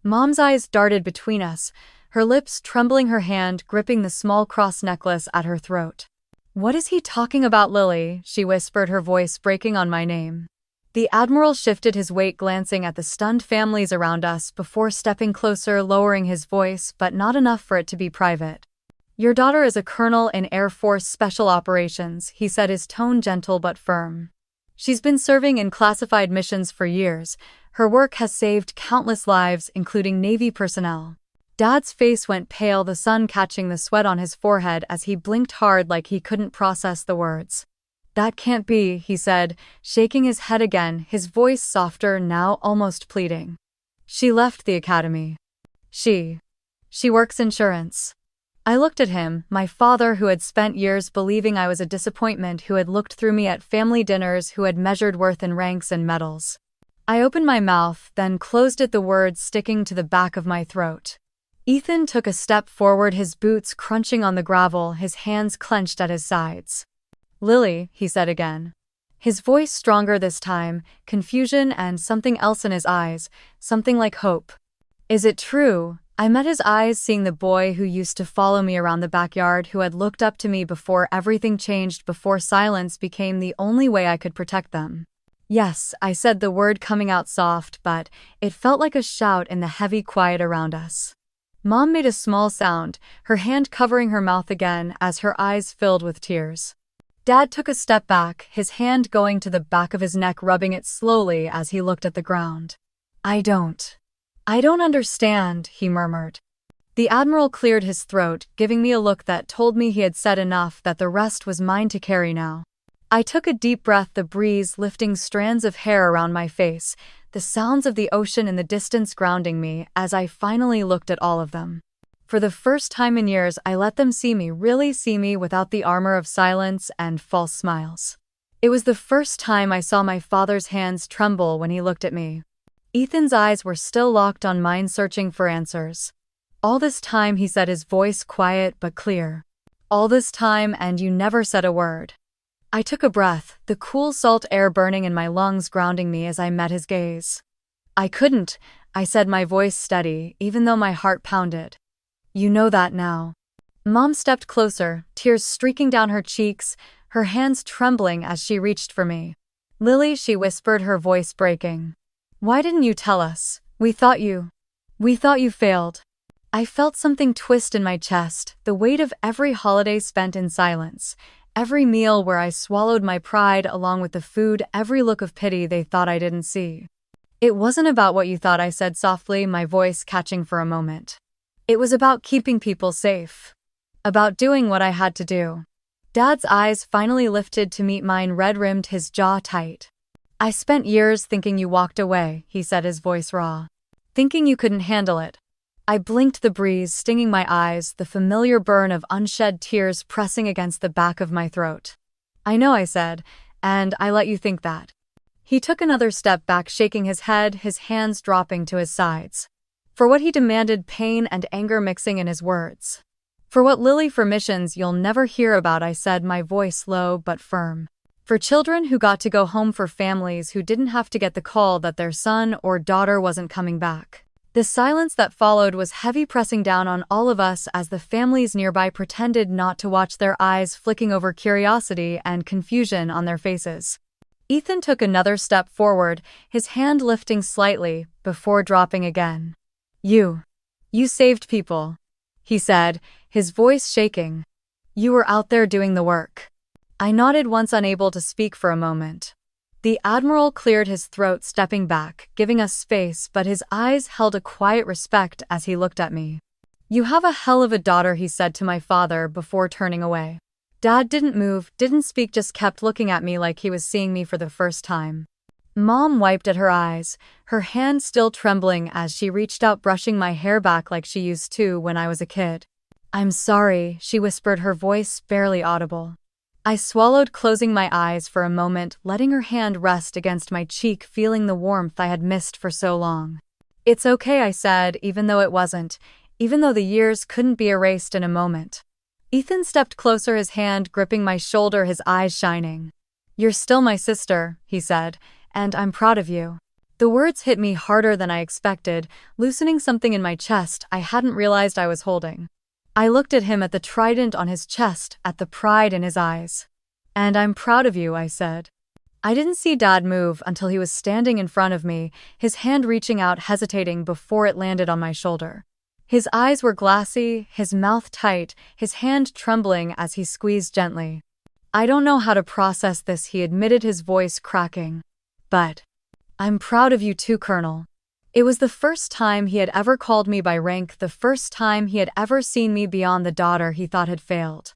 Mom's eyes darted between us, her lips trembling, her hand gripping the small cross necklace at her throat. What is he talking about, Lily? She whispered, her voice breaking on my name. The Admiral shifted his weight, glancing at the stunned families around us before stepping closer, lowering his voice, but not enough for it to be private. Your daughter is a colonel in Air Force Special Operations, he said, his tone gentle but firm. She's been serving in classified missions for years. Her work has saved countless lives, including Navy personnel. Dad's face went pale, the sun catching the sweat on his forehead as he blinked hard, like he couldn't process the words. That can't be, he said, shaking his head again, his voice softer now, almost pleading. She left the academy. She works insurance. I looked at him, my father, who had spent years believing I was a disappointment, who had looked through me at family dinners, who had measured worth in ranks and medals. I opened my mouth, then closed it, the words sticking to the back of my throat. Ethan took a step forward, his boots crunching on the gravel, his hands clenched at his sides. Lily, he said again. His voice stronger this time, confusion and something else in his eyes, something like hope. Is it true? I met his eyes, seeing the boy who used to follow me around the backyard, who had looked up to me before everything changed, before silence became the only way I could protect them. Yes, I said, the word coming out soft, but it felt like a shout in the heavy quiet around us. Mom made a small sound, her hand covering her mouth again as her eyes filled with tears. Dad took a step back, his hand going to the back of his neck, rubbing it slowly as he looked at the ground. I don't understand, he murmured. The Admiral cleared his throat, giving me a look that told me he had said enough, that the rest was mine to carry now. I took a deep breath, the breeze lifting strands of hair around my face, the sounds of the ocean in the distance grounding me as I finally looked at all of them. For the first time in years, I let them see me, really see me, without the armor of silence and false smiles. It was the first time I saw my father's hands tremble when he looked at me. Ethan's eyes were still locked on mine, searching for answers. All this time, he said, his voice quiet but clear. All this time, and you never said a word. I took a breath, the cool salt air burning in my lungs, grounding me as I met his gaze. I couldn't, I said, my voice steady, even though my heart pounded. You know that now. Mom stepped closer, tears streaking down her cheeks, her hands trembling as she reached for me. Lily, she whispered, her voice breaking. Why didn't you tell us? We thought you failed. I felt something twist in my chest, the weight of every holiday spent in silence. Every meal where I swallowed my pride along with the food, every look of pity they thought I didn't see. It wasn't about what you thought, I said softly, my voice catching for a moment. It was about keeping people safe. About doing what I had to do. Dad's eyes finally lifted to meet mine, red-rimmed, his jaw tight. I spent years thinking you walked away, he said, his voice raw. Thinking you couldn't handle it. I blinked, the breeze stinging my eyes, the familiar burn of unshed tears pressing against the back of my throat. I know, I said, and I let you think that. He took another step back, shaking his head, his hands dropping to his sides. For what he demanded, pain and anger mixing in his words. For what, Lily? For missions you'll never hear about, I said, my voice low but firm. For children who got to go home, for families who didn't have to get the call that their son or daughter wasn't coming back. The silence that followed was heavy, pressing down on all of us as the families nearby pretended not to watch, their eyes flicking over curiosity and confusion on their faces. Ethan took another step forward, his hand lifting slightly before dropping again. You saved people, he said, his voice shaking. You were out there doing the work. I nodded once, unable to speak for a moment. The Admiral cleared his throat, stepping back, giving us space, but his eyes held a quiet respect as he looked at me. You have a hell of a daughter, he said to my father before turning away. Dad didn't move, didn't speak, just kept looking at me like he was seeing me for the first time. Mom wiped at her eyes, her hand still trembling as she reached out, brushing my hair back like she used to when I was a kid. I'm sorry, she whispered, her voice barely audible. I swallowed, closing my eyes for a moment, letting her hand rest against my cheek, feeling the warmth I had missed for so long. It's okay, I said, even though it wasn't, even though the years couldn't be erased in a moment. Ethan stepped closer, his hand gripping my shoulder, his eyes shining. You're still my sister, he said, and I'm proud of you. The words hit me harder than I expected, loosening something in my chest I hadn't realized I was holding. I looked at him, at the trident on his chest, at the pride in his eyes. And I'm proud of you, I said. I didn't see Dad move until he was standing in front of me, his hand reaching out, hesitating before it landed on my shoulder. His eyes were glassy, his mouth tight, his hand trembling as he squeezed gently. I don't know how to process this, he admitted, his voice cracking. But I'm proud of you too, Colonel. It was the first time he had ever called me by rank, the first time he had ever seen me beyond the daughter he thought had failed.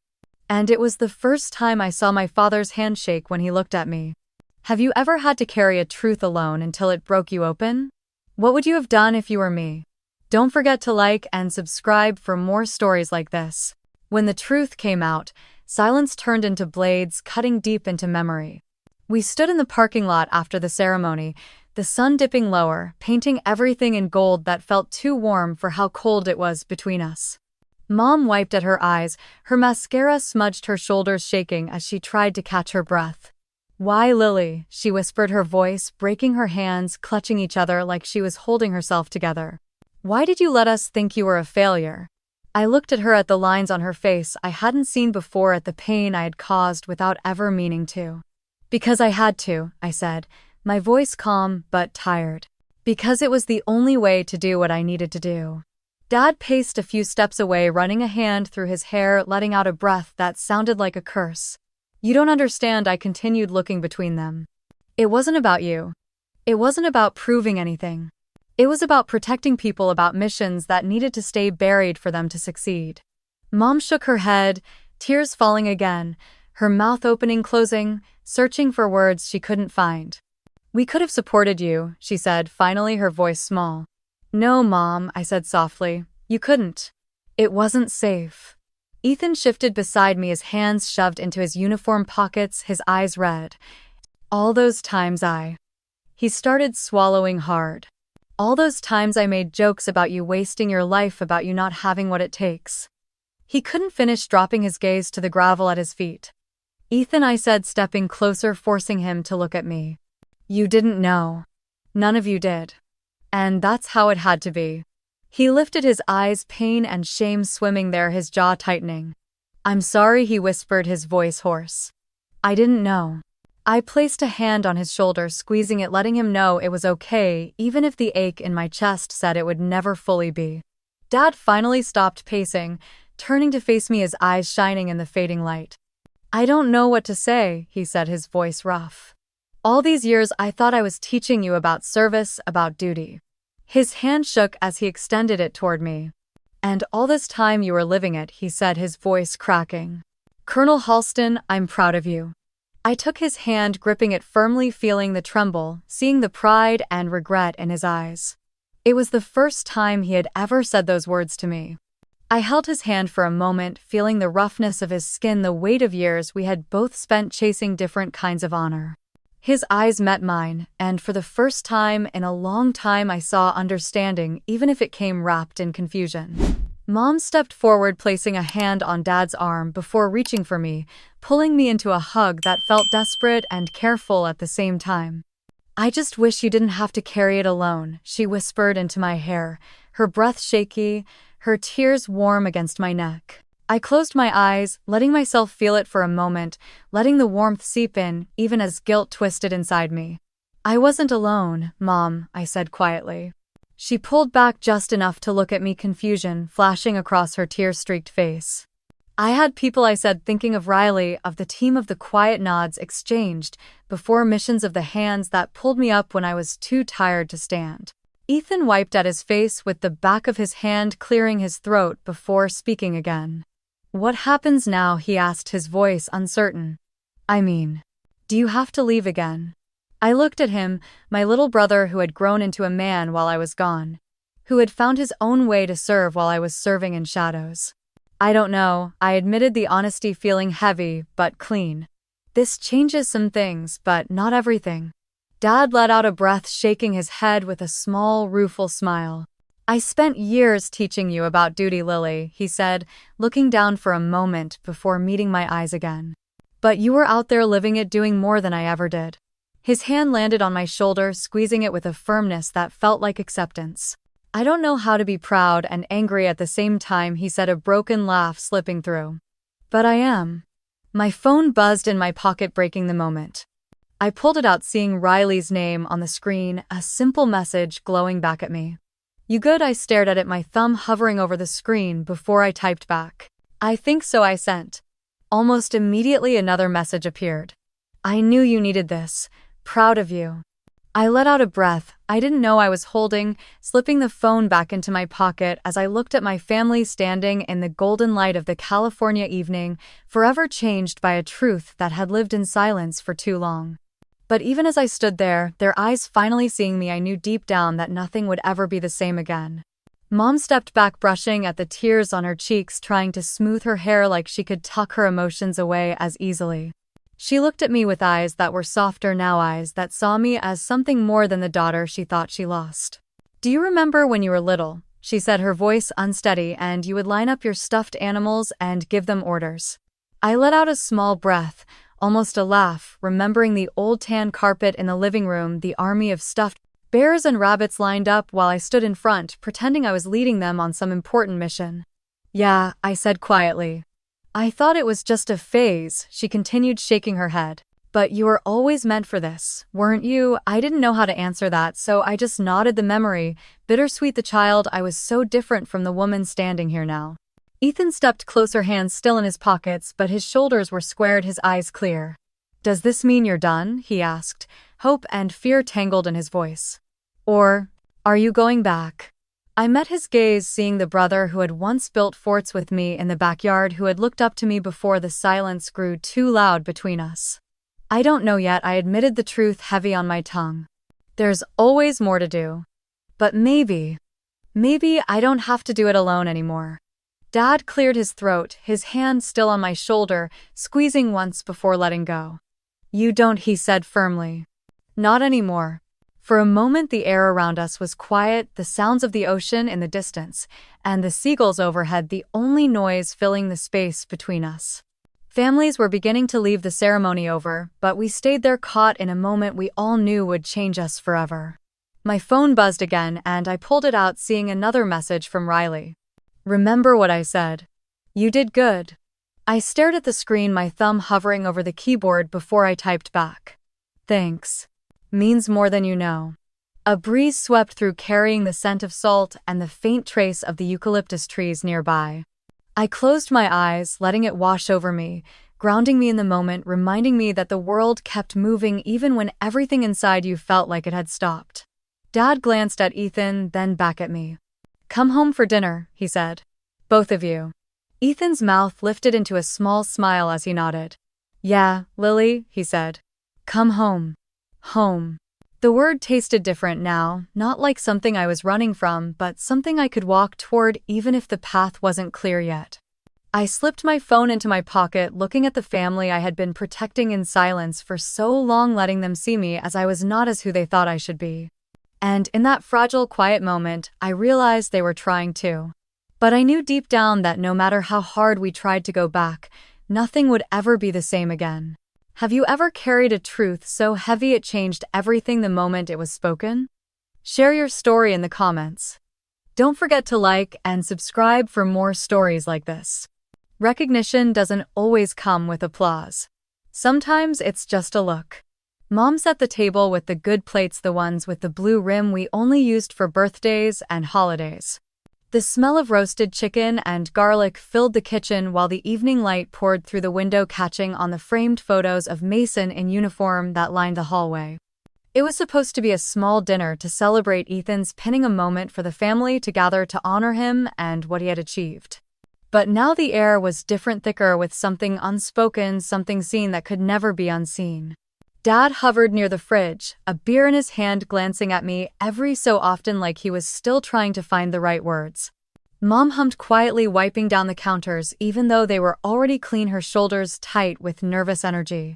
And it was the first time I saw my father's hand shake when he looked at me. Have you ever had to carry a truth alone until it broke you open? What would you have done if you were me? Don't forget to like and subscribe for more stories like this. When the truth came out, silence turned into blades, cutting deep into memory. We stood in the parking lot after the ceremony, the sun dipping lower, painting everything in gold that felt too warm for how cold it was between us. Mom wiped at her eyes, her mascara smudged, her shoulders shaking as she tried to catch her breath. Why, Lily, she whispered, her voice breaking, her hands clutching each other like she was holding herself together. Why did you let us think you were a failure? I looked at her, at the lines on her face I hadn't seen before, at the pain I had caused without ever meaning to. Because I had to, I said, my voice calm but tired. Because it was the only way to do what I needed to do. Dad paced a few steps away, running a hand through his hair, letting out a breath that sounded like a curse. You don't understand, I continued, looking between them. It wasn't about you. It wasn't about proving anything. It was about protecting people, about missions that needed to stay buried for them to succeed. Mom shook her head, tears falling again, her mouth opening, closing, searching for words she couldn't find. We could have supported you, she said, finally, her voice small. No, Mom, I said softly. You couldn't. It wasn't safe. Ethan shifted beside me, his hands shoved into his uniform pockets, his eyes red. All those times He started swallowing hard. All those times I made jokes about you wasting your life, about you not having what it takes. He couldn't finish, dropping his gaze to the gravel at his feet. Ethan, I said, stepping closer, forcing him to look at me. You didn't know. None of you did. And that's how it had to be. He lifted his eyes, pain and shame swimming there, his jaw tightening. I'm sorry, he whispered, his voice hoarse. I didn't know. I placed a hand on his shoulder, squeezing it, letting him know it was okay, even if the ache in my chest said it would never fully be. Dad finally stopped pacing, turning to face me, his eyes shining in the fading light. I don't know what to say, he said, his voice rough. All these years I thought I was teaching you about service, about duty. His hand shook as he extended it toward me. And all this time you were living it, he said, his voice cracking. Colonel Halsten, I'm proud of you. I took his hand, gripping it firmly, feeling the tremble, seeing the pride and regret in his eyes. It was the first time he had ever said those words to me. I held his hand for a moment, feeling the roughness of his skin, the weight of years we had both spent chasing different kinds of honor. His eyes met mine, and for the first time in a long time I saw understanding, even if it came wrapped in confusion. Mom stepped forward, placing a hand on Dad's arm before reaching for me, pulling me into a hug that felt desperate and careful at the same time. I just wish you didn't have to carry it alone, she whispered into my hair, her breath shaky, her tears warm against my neck. I closed my eyes, letting myself feel it for a moment, letting the warmth seep in, even as guilt twisted inside me. I wasn't alone, Mom, I said quietly. She pulled back just enough to look at me, confusion flashing across her tear-streaked face. I had people, I said, thinking of Riley, of the team, of the quiet nods exchanged before missions, of the hands that pulled me up when I was too tired to stand. Ethan wiped at his face with the back of his hand, clearing his throat before speaking again. What happens now? He asked, his voice uncertain. I mean, do you have to leave again? I looked at him, my little brother who had grown into a man while I was gone, who had found his own way to serve while I was serving in shadows. I don't know, I admitted, the honesty feeling heavy but clean. This changes some things, but not everything. Dad let out a breath, shaking his head with a small, rueful smile. I spent years teaching you about duty, Lily, he said, looking down for a moment before meeting my eyes again. But you were out there living it, doing more than I ever did. His hand landed on my shoulder, squeezing it with a firmness that felt like acceptance. I don't know how to be proud and angry at the same time, he said, a broken laugh slipping through. But I am. My phone buzzed in my pocket, breaking the moment. I pulled it out, seeing Riley's name on the screen, a simple message glowing back at me. You good? I stared at it, my thumb hovering over the screen before I typed back. I think so, I sent. Almost immediately another message appeared. I knew you needed this. Proud of you. I let out a breath I didn't know I was holding, slipping the phone back into my pocket as I looked at my family standing in the golden light of the California evening, forever changed by a truth that had lived in silence for too long. But even as I stood there, their eyes finally seeing me, I knew deep down that nothing would ever be the same again. Mom stepped back, brushing at the tears on her cheeks, trying to smooth her hair like she could tuck her emotions away as easily. She looked at me with eyes that were softer now, eyes that saw me as something more than the daughter she thought she lost. Do you remember when you were little, she said, her voice unsteady, and you would line up your stuffed animals and give them orders? I let out a small breath, almost a laugh, remembering the old tan carpet in the living room, the army of stuffed bears and rabbits lined up while I stood in front, pretending I was leading them on some important mission. Yeah, I said quietly. I thought it was just a phase, she continued, shaking her head. But you were always meant for this, weren't you? I didn't know how to answer that, so I just nodded, the memory, bittersweet, the child I was, so different from the woman standing here now. Ethan stepped closer, hands still in his pockets, but his shoulders were squared, his eyes clear. Does this mean you're done? He asked, hope and fear tangled in his voice. Or are you going back? I met his gaze, seeing the brother who had once built forts with me in the backyard, who had looked up to me before the silence grew too loud between us. I don't know yet, I admitted, the truth heavy on my tongue. There's always more to do. But maybe I don't have to do it alone anymore. Dad cleared his throat, his hand still on my shoulder, squeezing once before letting go. You don't, he said firmly. Not anymore. For a moment the air around us was quiet, the sounds of the ocean in the distance, and the seagulls overhead the only noise filling the space between us. Families were beginning to leave, the ceremony over, but we stayed there, caught in a moment we all knew would change us forever. My phone buzzed again, and I pulled it out, seeing another message from Riley. Remember what I said? You did good. I stared at the screen, my thumb hovering over the keyboard before I typed back. Thanks. Means more than you know. A breeze swept through, carrying the scent of salt and the faint trace of the eucalyptus trees nearby. I closed my eyes, letting it wash over me, grounding me in the moment, reminding me that the world kept moving even when everything inside you felt like it had stopped. Dad glanced at Ethan, then back at me. Come home for dinner, he said. Both of you. Ethan's mouth lifted into a small smile as he nodded. Yeah, Lily, he said. Come home. Home. The word tasted different now, not like something I was running from, but something I could walk toward even if the path wasn't clear yet. I slipped my phone into my pocket, looking at the family I had been protecting in silence for so long, letting them see me as I was not as who they thought I should be. And in that fragile, quiet moment, I realized they were trying too. But I knew deep down that no matter how hard we tried to go back, nothing would ever be the same again. Have you ever carried a truth so heavy it changed everything the moment it was spoken? Share your story in the comments. Don't forget to like and subscribe for more stories like this. Recognition doesn't always come with applause. Sometimes it's just a look. Mom set the table with the good plates, the ones with the blue rim we only used for birthdays and holidays. The smell of roasted chicken and garlic filled the kitchen while the evening light poured through the window, catching on the framed photos of Mason in uniform that lined the hallway. It was supposed to be a small dinner to celebrate Ethan's pinning, a moment for the family to gather to honor him and what he had achieved. But now the air was different, thicker with something unspoken, something seen that could never be unseen. Dad hovered near the fridge, a beer in his hand, glancing at me every so often like he was still trying to find the right words. Mom hummed quietly, wiping down the counters even though they were already clean, her shoulders tight with nervous energy.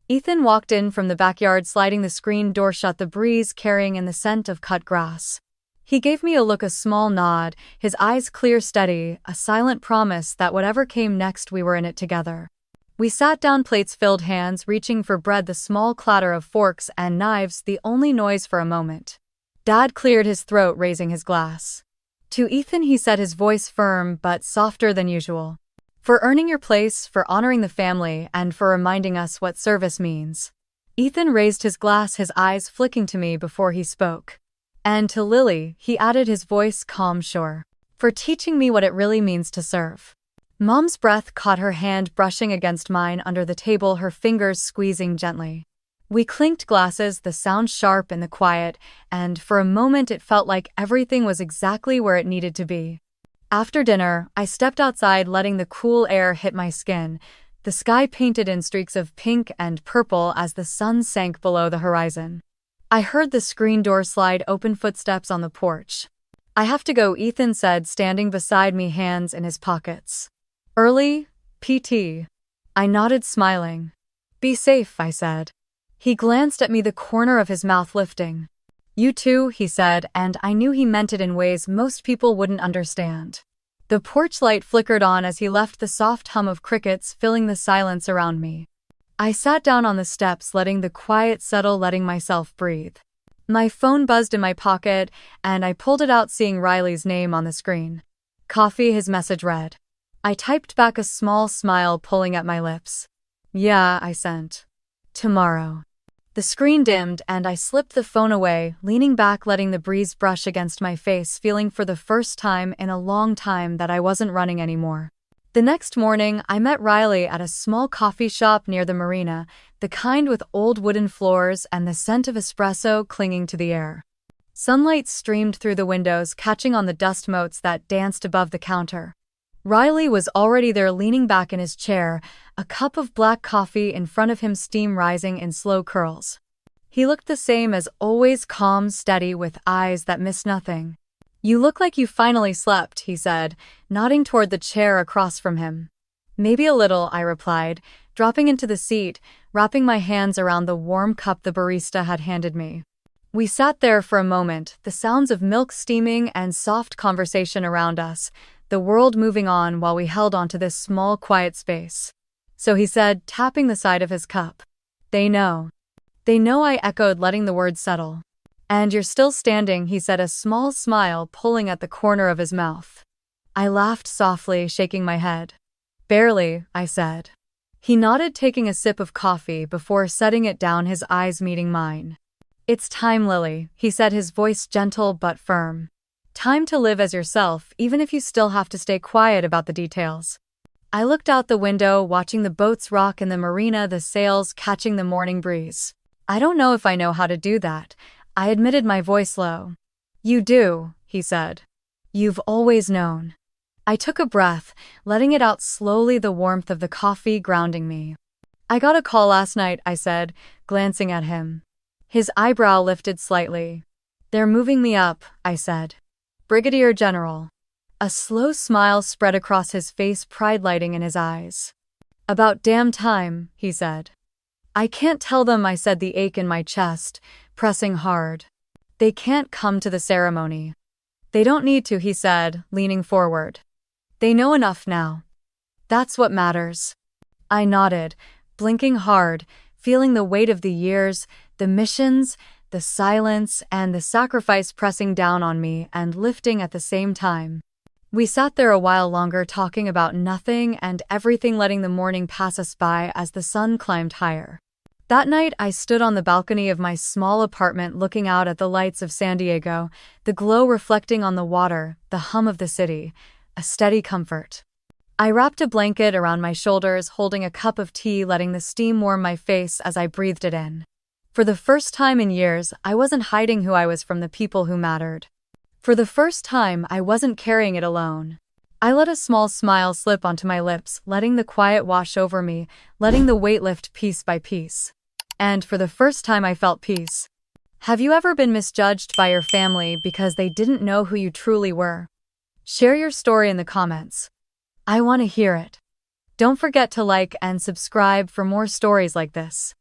Ethan walked in from the backyard, sliding the screen door shut, the breeze carrying in the scent of cut grass. He gave me a look, a small nod, his eyes clear, steady, a silent promise that whatever came next, we were in it together. We sat down, plates filled, hands reaching for bread, the small clatter of forks and knives the only noise for a moment. Dad cleared his throat, raising his glass. To Ethan, he said, his voice firm but softer than usual. For earning your place, for honoring the family, and for reminding us what service means. Ethan raised his glass, his eyes flicking to me before he spoke. And to Lily, he added, his voice calm, sure. For teaching me what it really means to serve. Mom's breath caught her hand brushing against mine under the table, her fingers squeezing gently. We clinked glasses, the sound sharp in the quiet, and for a moment it felt like everything was exactly where it needed to be. After dinner, I stepped outside, letting the cool air hit my skin, the sky painted in streaks of pink and purple as the sun sank below the horizon. I heard the screen door slide open, footsteps on the porch. I have to go, Ethan said, standing beside me, hands in his pockets. Early, PT. I nodded, smiling. Be safe, I said. He glanced at me, the corner of his mouth lifting. You too, he said, and I knew he meant it in ways most people wouldn't understand. The porch light flickered on as he left, the soft hum of crickets filling the silence around me. I sat down on the steps, letting the quiet settle, letting myself breathe. My phone buzzed in my pocket, and I pulled it out, seeing Riley's name on the screen. Coffee, his message read. I typed back, a small smile pulling at my lips. Yeah, I sent. Tomorrow. The screen dimmed, and I slipped the phone away, leaning back, letting the breeze brush against my face, feeling for the first time in a long time that I wasn't running anymore. The next morning, I met Riley at a small coffee shop near the marina, the kind with old wooden floors and the scent of espresso clinging to the air. Sunlight streamed through the windows, catching on the dust motes that danced above the counter. Riley was already there, leaning back in his chair, a cup of black coffee in front of him, steam rising in slow curls. He looked the same as always, calm, steady, with eyes that missed nothing. You look like you finally slept, he said, nodding toward the chair across from him. Maybe a little, I replied, dropping into the seat, wrapping my hands around the warm cup the barista had handed me. We sat there for a moment, the sounds of milk steaming and soft conversation around us, the world moving on while we held onto this small, quiet space. So he said, tapping the side of his cup. They know. They know, I echoed, letting the words settle. And you're still standing, he said, a small smile pulling at the corner of his mouth. I laughed softly, shaking my head. Barely, I said. He nodded, taking a sip of coffee before setting it down, his eyes meeting mine. It's time, Lily, he said, his voice gentle but firm. Time to live as yourself, even if you still have to stay quiet about the details. I looked out the window, watching the boats rock in the marina, the sails catching the morning breeze. I don't know if I know how to do that, I admitted, my voice low. You do, he said. You've always known. I took a breath, letting it out slowly, the warmth of the coffee grounding me. I got a call last night, I said, glancing at him. His eyebrow lifted slightly. They're moving me up, I said. Brigadier General. A slow smile spread across his face, pride lighting in his eyes. About damn time, he said. I can't tell them, I said, the ache in my chest, pressing hard. They can't come to the ceremony. They don't need to, he said, leaning forward. They know enough now. That's what matters. I nodded, blinking hard, feeling the weight of the years, the missions, the silence, and the sacrifice pressing down on me and lifting at the same time. We sat there a while longer, talking about nothing and everything, letting the morning pass us by as the sun climbed higher. That night, I stood on the balcony of my small apartment looking out at the lights of San Diego, the glow reflecting on the water, the hum of the city, a steady comfort. I wrapped a blanket around my shoulders, holding a cup of tea, letting the steam warm my face as I breathed it in. For the first time in years, I wasn't hiding who I was from the people who mattered. For the first time, I wasn't carrying it alone. I let a small smile slip onto my lips, letting the quiet wash over me, letting the weight lift piece by piece. And for the first time, I felt peace. Have you ever been misjudged by your family because they didn't know who you truly were? Share your story in the comments. I want to hear it. Don't forget to like and subscribe for more stories like this.